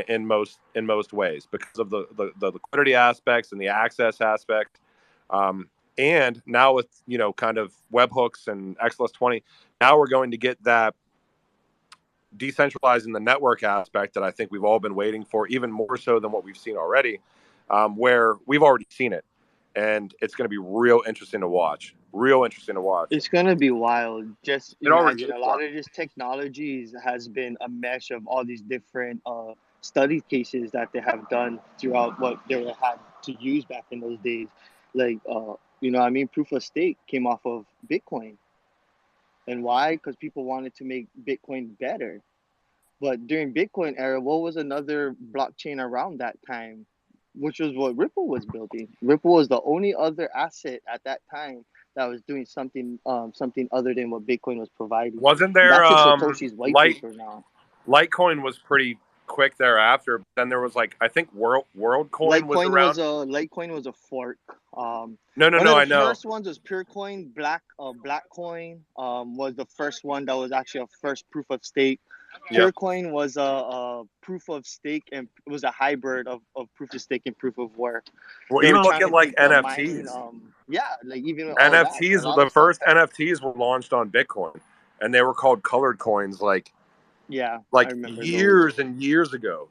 in most ways because of the liquidity aspects and the access aspect. And now with, you know, kind of webhooks and XLS20, now we're going to get that decentralizing the network aspect that I think we've all been waiting for, even more so than what we've seen already, where we've already seen it. And it's going to be real interesting to watch. It's gonna be wild. Just It already imagine is a lot wild. of this technologies has been a mesh of all these different study cases that they have done throughout what they had to use back in those days. Like you know what I mean, proof of stake came off of Bitcoin. And why? Because people wanted to make Bitcoin better. But during Bitcoin era, what was another blockchain around that time? Which was what Ripple was building. Ripple was the only other asset at that time that was doing something other than what Bitcoin was providing. Wasn't And there that's in Satoshi's white paper now. Litecoin was pretty quick thereafter. Then there was like, I think WorldCoin was around. Litecoin was a fork. No, One of I the know. first ones was Purecoin. Blackcoin was the first one that was actually a first proof of stake. Yep. Purecoin was a proof of stake, and it was a hybrid of proof of stake and proof of work. Well, They were even look trying at to like take the mining, NFTs. like even all that. A lot The of stuff. first NFTs were launched on Bitcoin, and they were called colored coins. Yeah, I Like remember those. years and years ago,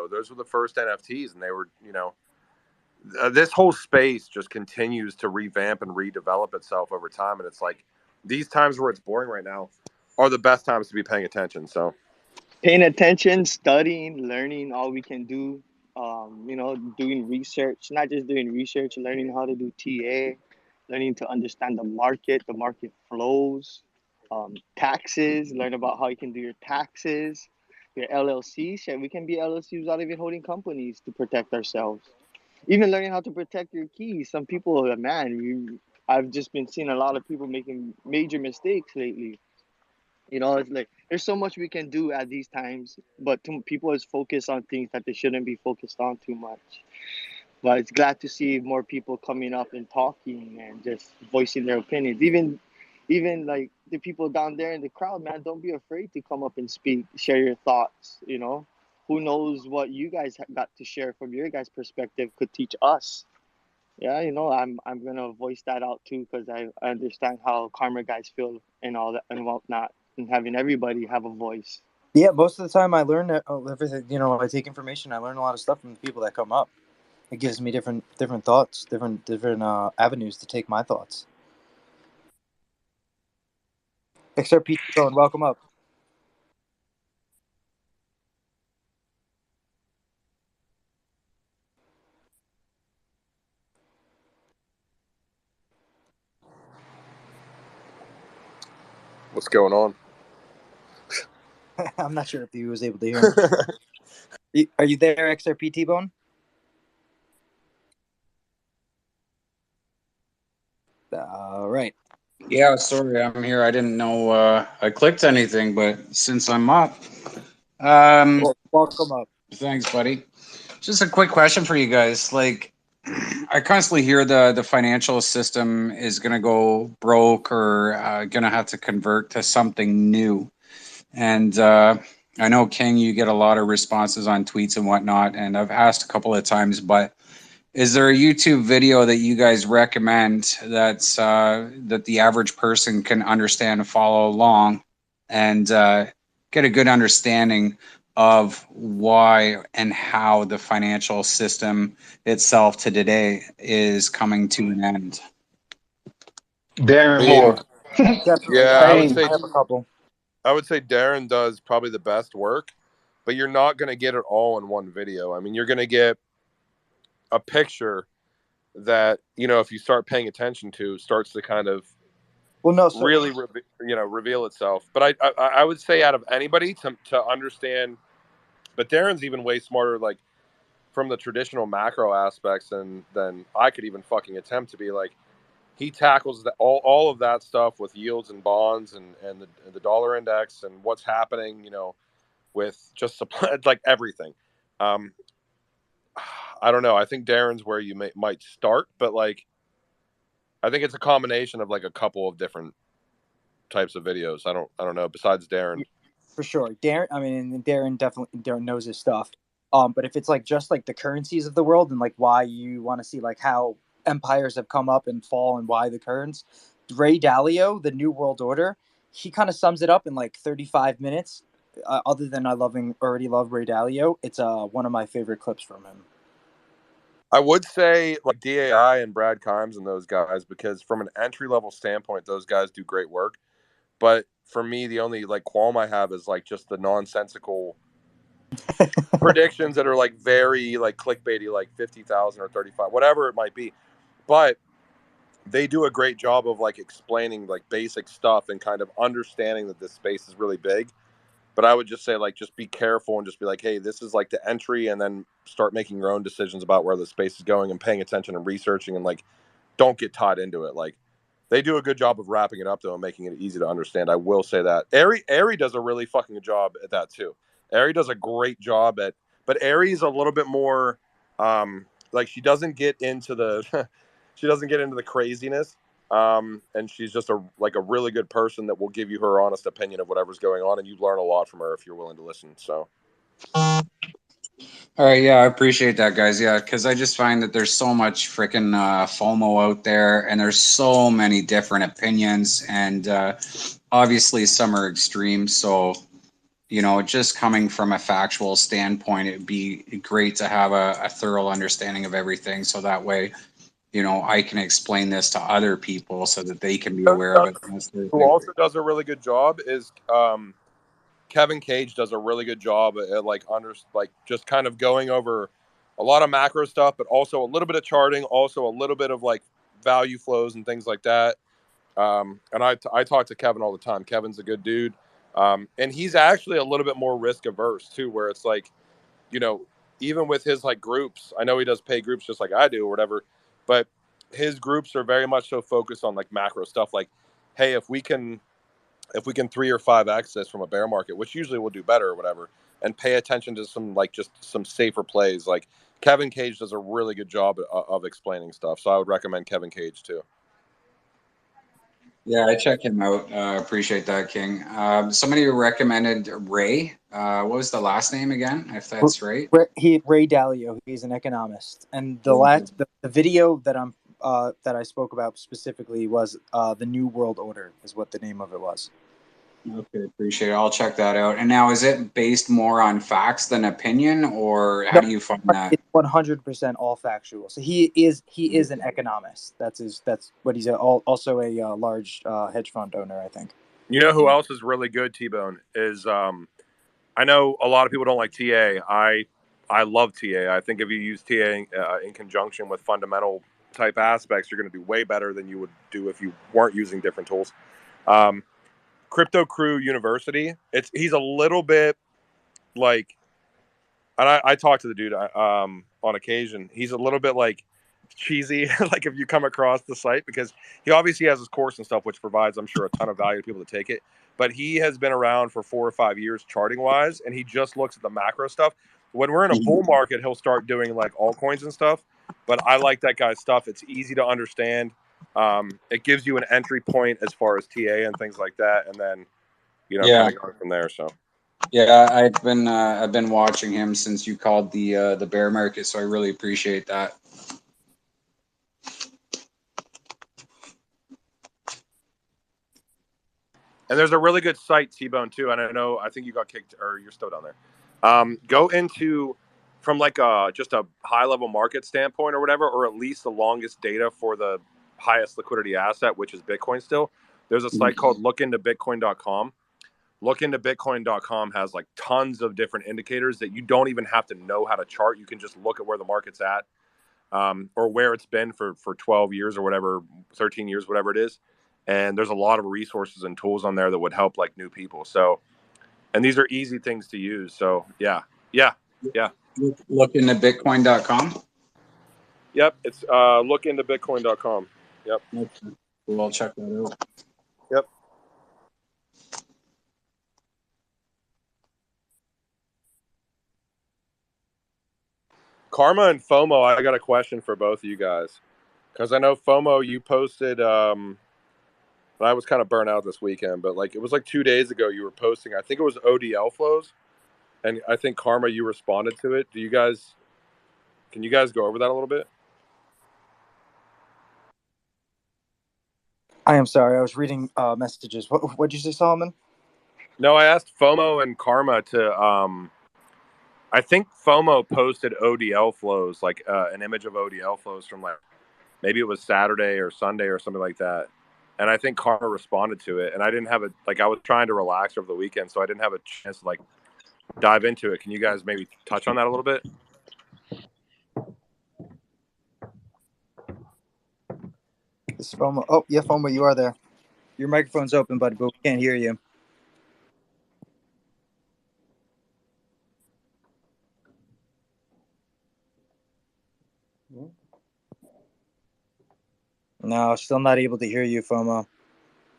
those were the first NFTs, and they were, you know, this whole space just continues to revamp and redevelop itself over time, and it's like these times where it's boring right now are the best times to be paying attention. So Paying attention, studying, learning all we can do. You know, doing research, not just doing research, learning how to do TA, learning to understand the market flows, taxes, learn about how you can do your taxes, your LLC. Shit, we can be LLCs without even holding companies to protect ourselves. Even learning how to protect your keys. Some people, man, I've just been seeing a lot of people making major mistakes lately. You know, it's like there's so much we can do at these times, but people is focused on things that they shouldn't be focused on too much. But it's glad to see more people coming up and talking and just voicing their opinions. Even like the people down there in the crowd, man, don't be afraid to come up and speak, share your thoughts. You know, who knows what you guys got to share from your guys' perspective could teach us. Yeah, you know, I'm gonna voice that out too because I understand how karma guys feel and all that and whatnot, and having everybody have a voice. Yeah, most of the time I learn everything. You know, I take information. I learn a lot of stuff from the people that come up. It gives me different thoughts, different avenues to take my thoughts. XRP Zone, welcome up. what's going on? I'm not sure if he was able to hear me. Are you there, XRP T-Bone? All right. Yeah, sorry, I'm here. I didn't know I clicked anything, but since I'm up, welcome up. Thanks, buddy. Just a quick question for you guys. Like, I constantly hear the financial system is going to go broke or going to have to convert to something new. And I know, King, you get a lot of responses on tweets and whatnot, and I've asked a couple of times, but Is there a YouTube video that you guys recommend that's that the average person can understand and follow along and get a good understanding of why and how the financial system itself to today is coming to an end? I Darren mean, Moore. Definitely. yeah, Same. I have a couple. I would say Darren does probably the best work, but you're not going to get it all in one video. I mean, you're going to get a picture that, you know, if you start paying attention to, starts to kind of Well, no, so really, reveal itself. But I would say out of anybody to understand, but Darren's even way smarter, like from the traditional macro aspects than I could even fucking attempt to be. Like, he tackles all of that stuff with yields and bonds and the dollar index and what's happening, you know, with just supply, like everything. Um, I don't know. I think Darren's where you might start, but like, I think it's a combination of like a couple of different types of videos. I don't know. Besides Darren, for sure, Darren. I mean, Darren knows his stuff. But if it's like just like the currencies of the world and like why you want to see like how empires have come up and fall and why the currents, Ray Dalio, the New World Order, he kind of sums it up in like 35 minutes. Other than already love Ray Dalio, it's one of my favorite clips from him. I would say like DAI and Brad Kimes and those guys, because from an entry level standpoint, those guys do great work. But for me, the only like qualm I have is like just the nonsensical predictions that are like very like clickbaity, like 50,000 or 35, whatever it might be. But they do a great job of like explaining like basic stuff and kind of understanding that this space is really big. But I would just say like just be careful and just be like, hey, this is like the entry, and then start making your own decisions about where the space is going and paying attention and researching, and like don't get tied into it. Like, they do a good job of wrapping it up though and making it easy to understand. I will say that. Ari does a really fucking good job at that too. Ari does a great job at, but Ari's a little bit more like she doesn't get into the she doesn't get into the craziness. And she's just a really good person that will give you her honest opinion of whatever's going on, and you learn a lot from her if you're willing to listen. So All right, yeah, I appreciate that, guys. Yeah, because I just find that there's so much freaking FOMO out there, and there's so many different opinions, and obviously some are extreme. So, you know, just coming from a factual standpoint, it'd be great to have a thorough understanding of everything, so that way, you know, I can explain this to other people so that they can be aware of it. who also does a really good job is Kevin Cage does a really good job at like just kind of going over a lot of macro stuff, but also a little bit of charting, also a little bit of like value flows and things like that. And I talk to Kevin all the time. Kevin's a good dude. And he's actually a little bit more risk averse too, where it's like, you know, even with his like groups, I know he does pay groups just like I do or whatever, but his groups are very much so focused on like macro stuff. Like, hey, if we can 3 or 5x this from a bear market, which usually will do better or whatever, and pay attention to some like just some safer plays. Like, Kevin Cage does a really good job of explaining stuff. So I would recommend Kevin Cage too. Yeah, I check him out. Appreciate that, King. Somebody recommended Ray. What was the last name again, if that's right? Ray Dalio. He's an economist, and the video that I spoke about specifically was the New World Order, is what the name of it was. Okay, appreciate it. I'll check that out. And now, is it based more on facts than opinion, or how do you find that? It's 100% all factual. So he is an economist. That's what he's also a large hedge fund owner, I think. You know who else is really good, T-Bone, is I know a lot of people don't like TA. I love TA. I think if you use TA in conjunction with fundamental type aspects, you're going to do way better than you would do if you weren't using different tools. Crypto Crew University. He's a little bit like, and I talk to the dude on occasion. He's a little bit like cheesy, like if you come across the site, because he obviously has his course and stuff, which provides, I'm sure, a ton of value to people to take it. But he has been around for 4 or 5 years charting wise, and he just looks at the macro stuff. When we're in a bull market, he'll start doing like altcoins and stuff. But I like that guy's stuff. It's easy to understand. It gives you an entry point as far as TA and things like that, and then kind of going from there. So yeah, I've been watching him since you called the bear market, so I really appreciate that. And there's a really good site, T-Bone, too. And I think you got kicked, or you're still down there. Go into, from like just a high level market standpoint or whatever, or at least the longest data for the highest liquidity asset, which is Bitcoin still. There's a site called lookintobitcoin.com. Lookintobitcoin.com has like tons of different indicators that you don't even have to know how to chart. You can just look at where the market's at, or where it's been for 12 years or whatever, 13 years, whatever it is. And there's a lot of resources and tools on there that would help like new people. So, and these are easy things to use. So yeah. Look into bitcoin.com. Yep. It's lookintobitcoin.com. Yep. Okay. Well, I'll check that out. Yep. Karma and FOMO, I got a question for both of you guys. Because I know FOMO, you posted, I was kind of burnt out this weekend, but like it was like 2 days ago you were posting, I think it was ODL flows. And I think Karma, you responded to it. Can you guys go over that a little bit? I am sorry. I was reading messages. What'd you say, Solomon? No, I asked FOMO and Karma to, I think FOMO posted ODL flows, like an image of ODL flows from like, maybe it was Saturday or Sunday or something like that. And I think Karma responded to it. And I didn't have it, like I was trying to relax over the weekend, so I didn't have a chance to like dive into it. Can you guys maybe touch on that a little bit? This FOMO. Oh, yeah, FOMO, you are there. Your microphone's open, buddy, but we can't hear you. No, still not able to hear you, FOMO.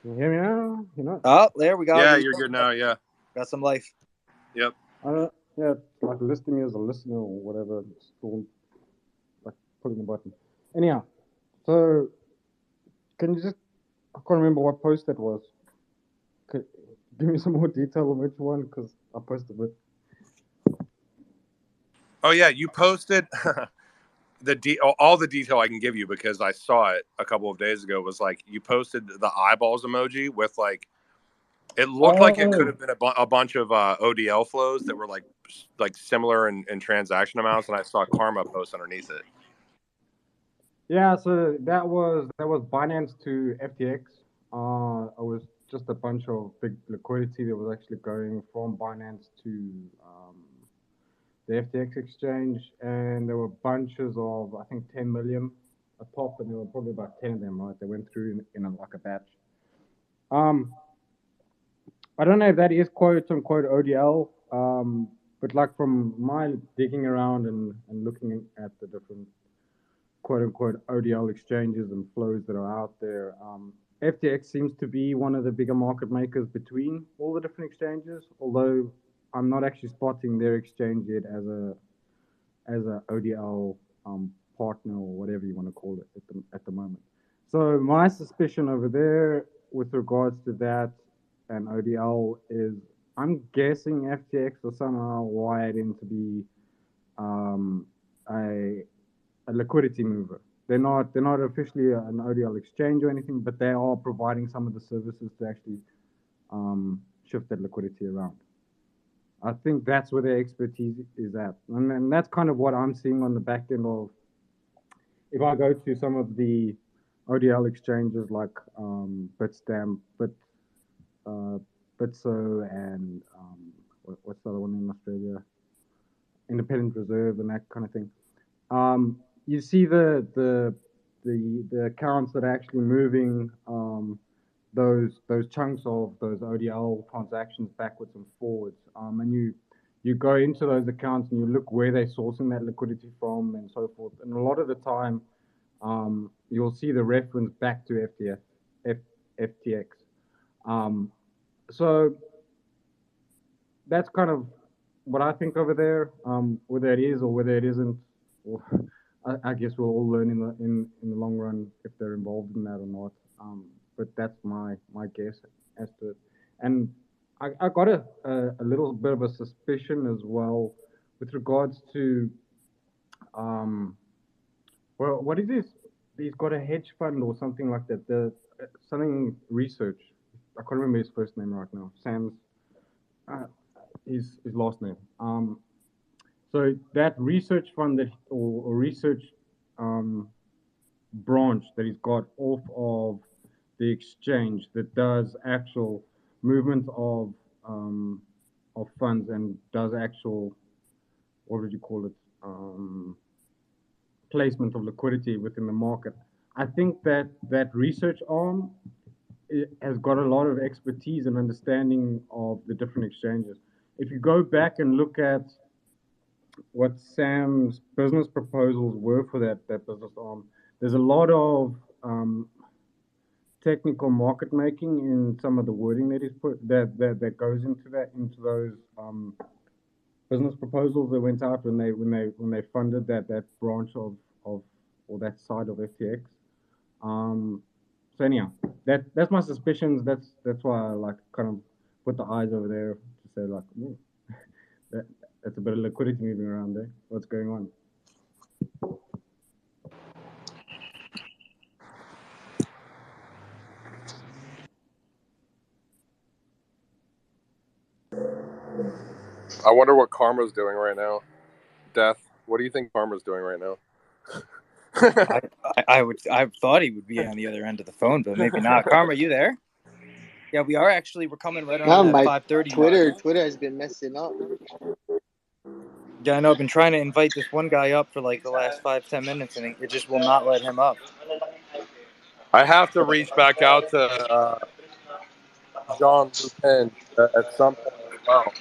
Can you hear me now? You're not? Oh, there we go. Yeah, you're good now. Yeah. Got some life. Yep. Yeah, like listing me as a listener or whatever. Still, like putting the button. Anyhow, so can you just? I can't remember what post that was. Could give me some more detail on which one, because I posted it. Oh yeah, you posted all the detail I can give you because I saw it a couple of days ago. Was like you posted the eyeballs emoji with like it looked like it could have been a bunch of ODL flows that were like similar in transaction amounts, and I saw Karma post underneath it. Yeah, so that was Binance to FTX. It was just a bunch of big liquidity that was actually going from Binance to the FTX exchange, and there were bunches of, I think, 10 million a pop, and there were probably about 10 of them, right? They went through in like a batch. I don't know if that is quote unquote ODL, but like from my digging around and looking at the different quote unquote ODL exchanges and flows that are out there, FTX seems to be one of the bigger market makers between all the different exchanges, although I'm not actually spotting their exchange yet as a ODL partner or whatever you want to call it at the moment. So my suspicion over there with regards to that and ODL is I'm guessing FTX will somehow wired into be a liquidity mover. They're not officially an ODL exchange or anything, but they are providing some of the services to actually shift that liquidity around. I think that's where their expertise is at. And that's kind of what I'm seeing on the back end of, if I go to some of the ODL exchanges like Bitstamp, Bitso, and what's the other one in Australia? Independent Reserve and that kind of thing. You see the accounts that are actually moving those chunks of those ODL transactions backwards and forwards, and you go into those accounts and you look where they're sourcing that liquidity from and so forth. And a lot of the time, you'll see the reference back to FTX. So that's kind of what I think over there. Whether it is or whether it isn't, well, I guess we'll all learn in the long run if they're involved in that or not. But that's my guess as to it. And I got a little bit of a suspicion as well with regards to well, what is this? He's got a hedge fund or something like that. Something research. I can't remember his first name right now. Sam's his last name. So that research fund that or research branch that he's got off of the exchange that does actual movement of funds and does actual, what would you call it, placement of liquidity within the market. I think that that research arm has got a lot of expertise and understanding of the different exchanges. If you go back and look at what Sam's business proposals were for that business arm, there's a lot of technical market making in some of the wording that is put that goes into those business proposals that went out when they funded that branch of or that side of FTX. So anyhow, that's my suspicions. That's why I like kind of put the eyes over there to say like, that's a bit of liquidity moving around there. What's going on? I wonder what Karma's doing right now. Death. What do you think Karma's doing right now? I thought he would be on the other end of the phone, but maybe not. Karma, you there? Yeah, we're coming right on that 5:30 mark. Twitter has been messing up. Yeah, I know. I've been trying to invite this one guy up for like the last 5-10 minutes, and it just will not let him up. I have to reach back out to Jean Lupin at some point as well.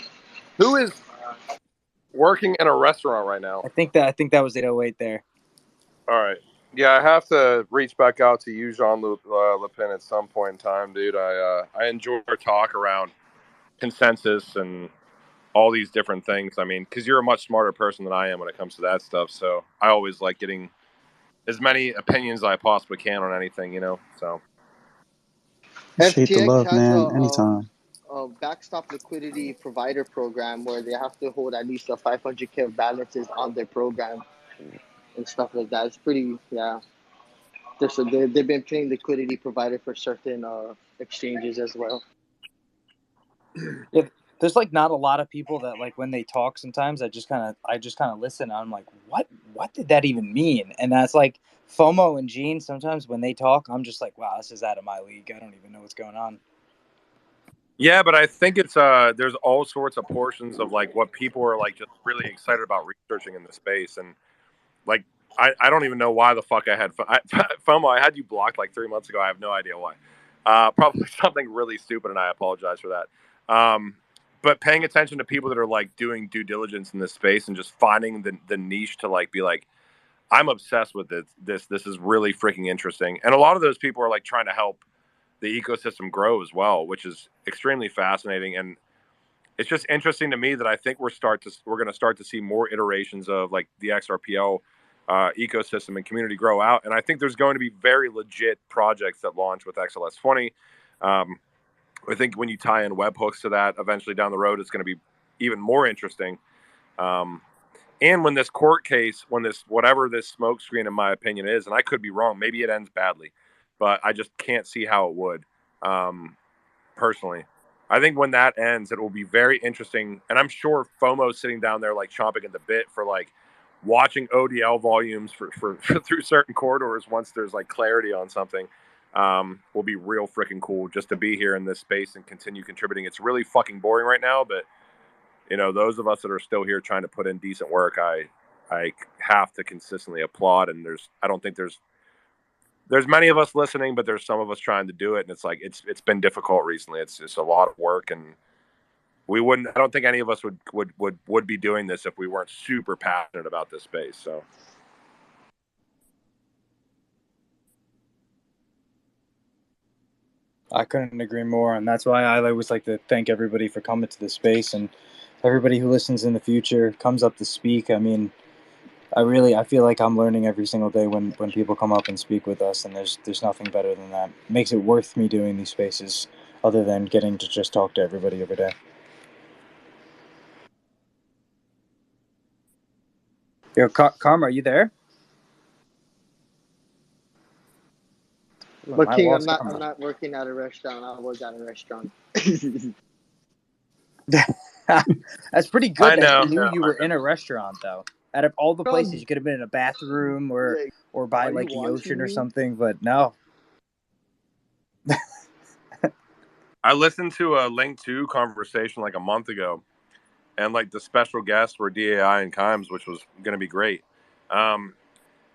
Who is working in a restaurant right now? I think that was 808 there. All right. Yeah, I have to reach back out to you, Jean Lupin, at some point in time, dude. I enjoy our talk around consensus and all these different things. I mean, because you're a much smarter person than I am when it comes to that stuff. So I always like getting as many opinions as I possibly can on anything, you know. So appreciate the FTX love, has man. Anytime. a backstop liquidity provider program where they have to hold at least a 500K of balances on their program and stuff like that. It's pretty, yeah. They've been paying liquidity provider for certain exchanges as well. Yeah, there's like not a lot of people that like when they talk. Sometimes I just kind of listen. And I'm like, what did that even mean? And that's like FOMO and Gene. Sometimes when they talk, I'm just like, wow, this is out of my league. I don't even know what's going on. yeah, but I think it's there's all sorts of portions of like what people are like just really excited about researching in the space, and like I don't even know why the fuck I had FOMO. I had you blocked like 3 months ago. I have no idea why. Probably something really stupid, and I apologize for that. But paying attention to people that are like doing due diligence in this space and just finding the niche to like be like, I'm obsessed with it. This is really freaking interesting. And a lot of those people are like trying to help the ecosystem grow as well, which is extremely fascinating. And it's just interesting to me that I think we're going to start to see more iterations of like the XRPL ecosystem and community grow out. And I think there's going to be very legit projects that launch with XLS20. I think when you tie in webhooks to that eventually down the road, it's going to be even more interesting. And when this court case, whatever this smokescreen, in my opinion, is, and I could be wrong, maybe it ends badly, but I just can't see how it would, personally. I think when that ends, it will be very interesting. And I'm sure FOMO's sitting down there like chomping at the bit for like watching ODL volumes for through certain corridors once there's like clarity on something. Will be real freaking cool just to be here in this space and continue contributing. It's really fucking boring right now, but you know, those of us that are still here trying to put in decent work, I have to consistently applaud. And I don't think there's many of us listening, but there's some of us trying to do it, and it's like it's been difficult recently. It's a lot of work, and I don't think any of us would be doing this if we weren't super passionate about this space. So I couldn't agree more, and that's why I always like to thank everybody for coming to this space, and everybody who listens in the future comes up to speak. I mean, I feel like I'm learning every single day when people come up and speak with us, and there's nothing better than that. It makes it worth me doing these spaces, other than getting to just talk to everybody every day. Yo, Karma, are you there? But My King, wall's I'm karma. not working at a restaurant. I was at a restaurant. That's pretty I good that know. he knew you were in a restaurant, though. Out of all the Bro, places, you could have been in a bathroom or like, by are you like the ocean watching or me? something, but no. I listened to a Link 2 conversation like a month ago, and like the special guests were DAI and Kimes, which was going to be great.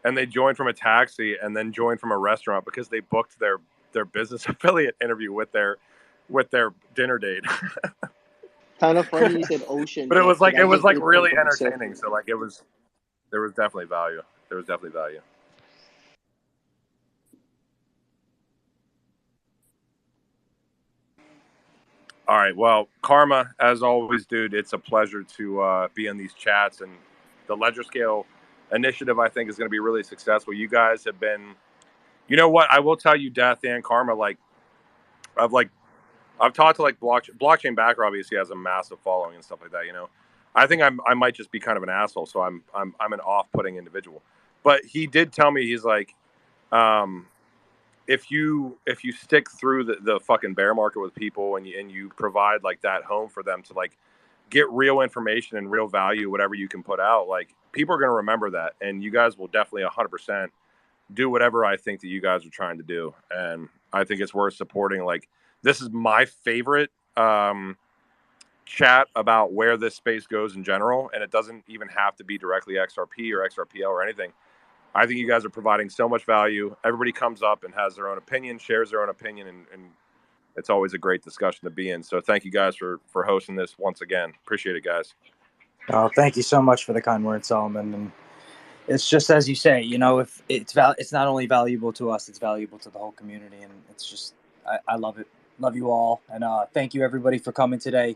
And they joined from a taxi and then joined from a restaurant because they booked their business affiliate interview with their dinner date. Kind of funny you said ocean, But it Jeff, was because I just like did come really from a entertaining. surfer. So like there was definitely value. There was definitely value. All right. Well, Karma, as always, dude, it's a pleasure to be in these chats. And the Ledger Scale initiative, I think, is going to be really successful. You guys have been, you know what? I will tell you, Death and Karma, I've talked to like blockchain backer. Obviously, has a massive following and stuff like that. You know, I think I might just be kind of an asshole. So I'm an off-putting individual. But he did tell me, he's like, um, if you stick through the fucking bear market with people and you provide like that home for them to like get real information and real value, whatever you can put out, like people are going to remember that, and you guys will definitely 100% do whatever I think that you guys are trying to do, and I think it's worth supporting. Like this is my favorite chat about where this space goes in general, and it doesn't even have to be directly XRP or XRPL or anything. I think you guys are providing so much value. Everybody comes up and has their own opinion, shares their own opinion, and it's always a great discussion to be in. So thank you guys for hosting this once again. Appreciate it, guys. Oh, thank you so much for the kind words, Solomon. And it's just as you say, you know, if it's not only valuable to us, it's valuable to the whole community, and it's just I love it. Love you all, and thank you everybody for coming today.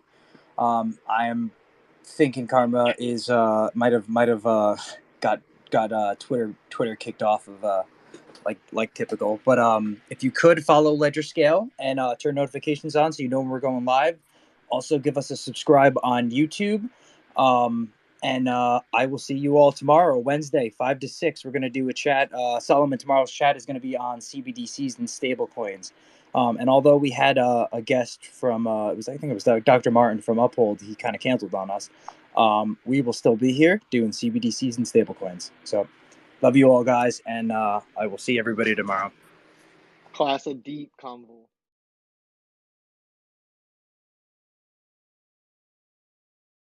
I am thinking Karma is might have got Twitter kicked off of like typical. But if you could follow Ledger Scale and turn notifications on so you know when we're going live. Also, give us a subscribe on YouTube. And I will see you all tomorrow, Wednesday, 5 to 6. We're going to do a chat. Solomon, tomorrow's chat is going to be on CBDCs and stablecoins. And although we had a guest from, I think it was Dr. Martin from Uphold, he kind of canceled on us. We will still be here doing CBDCs and stablecoins. So love you all, guys, and I will see everybody tomorrow. Class, a deep convo.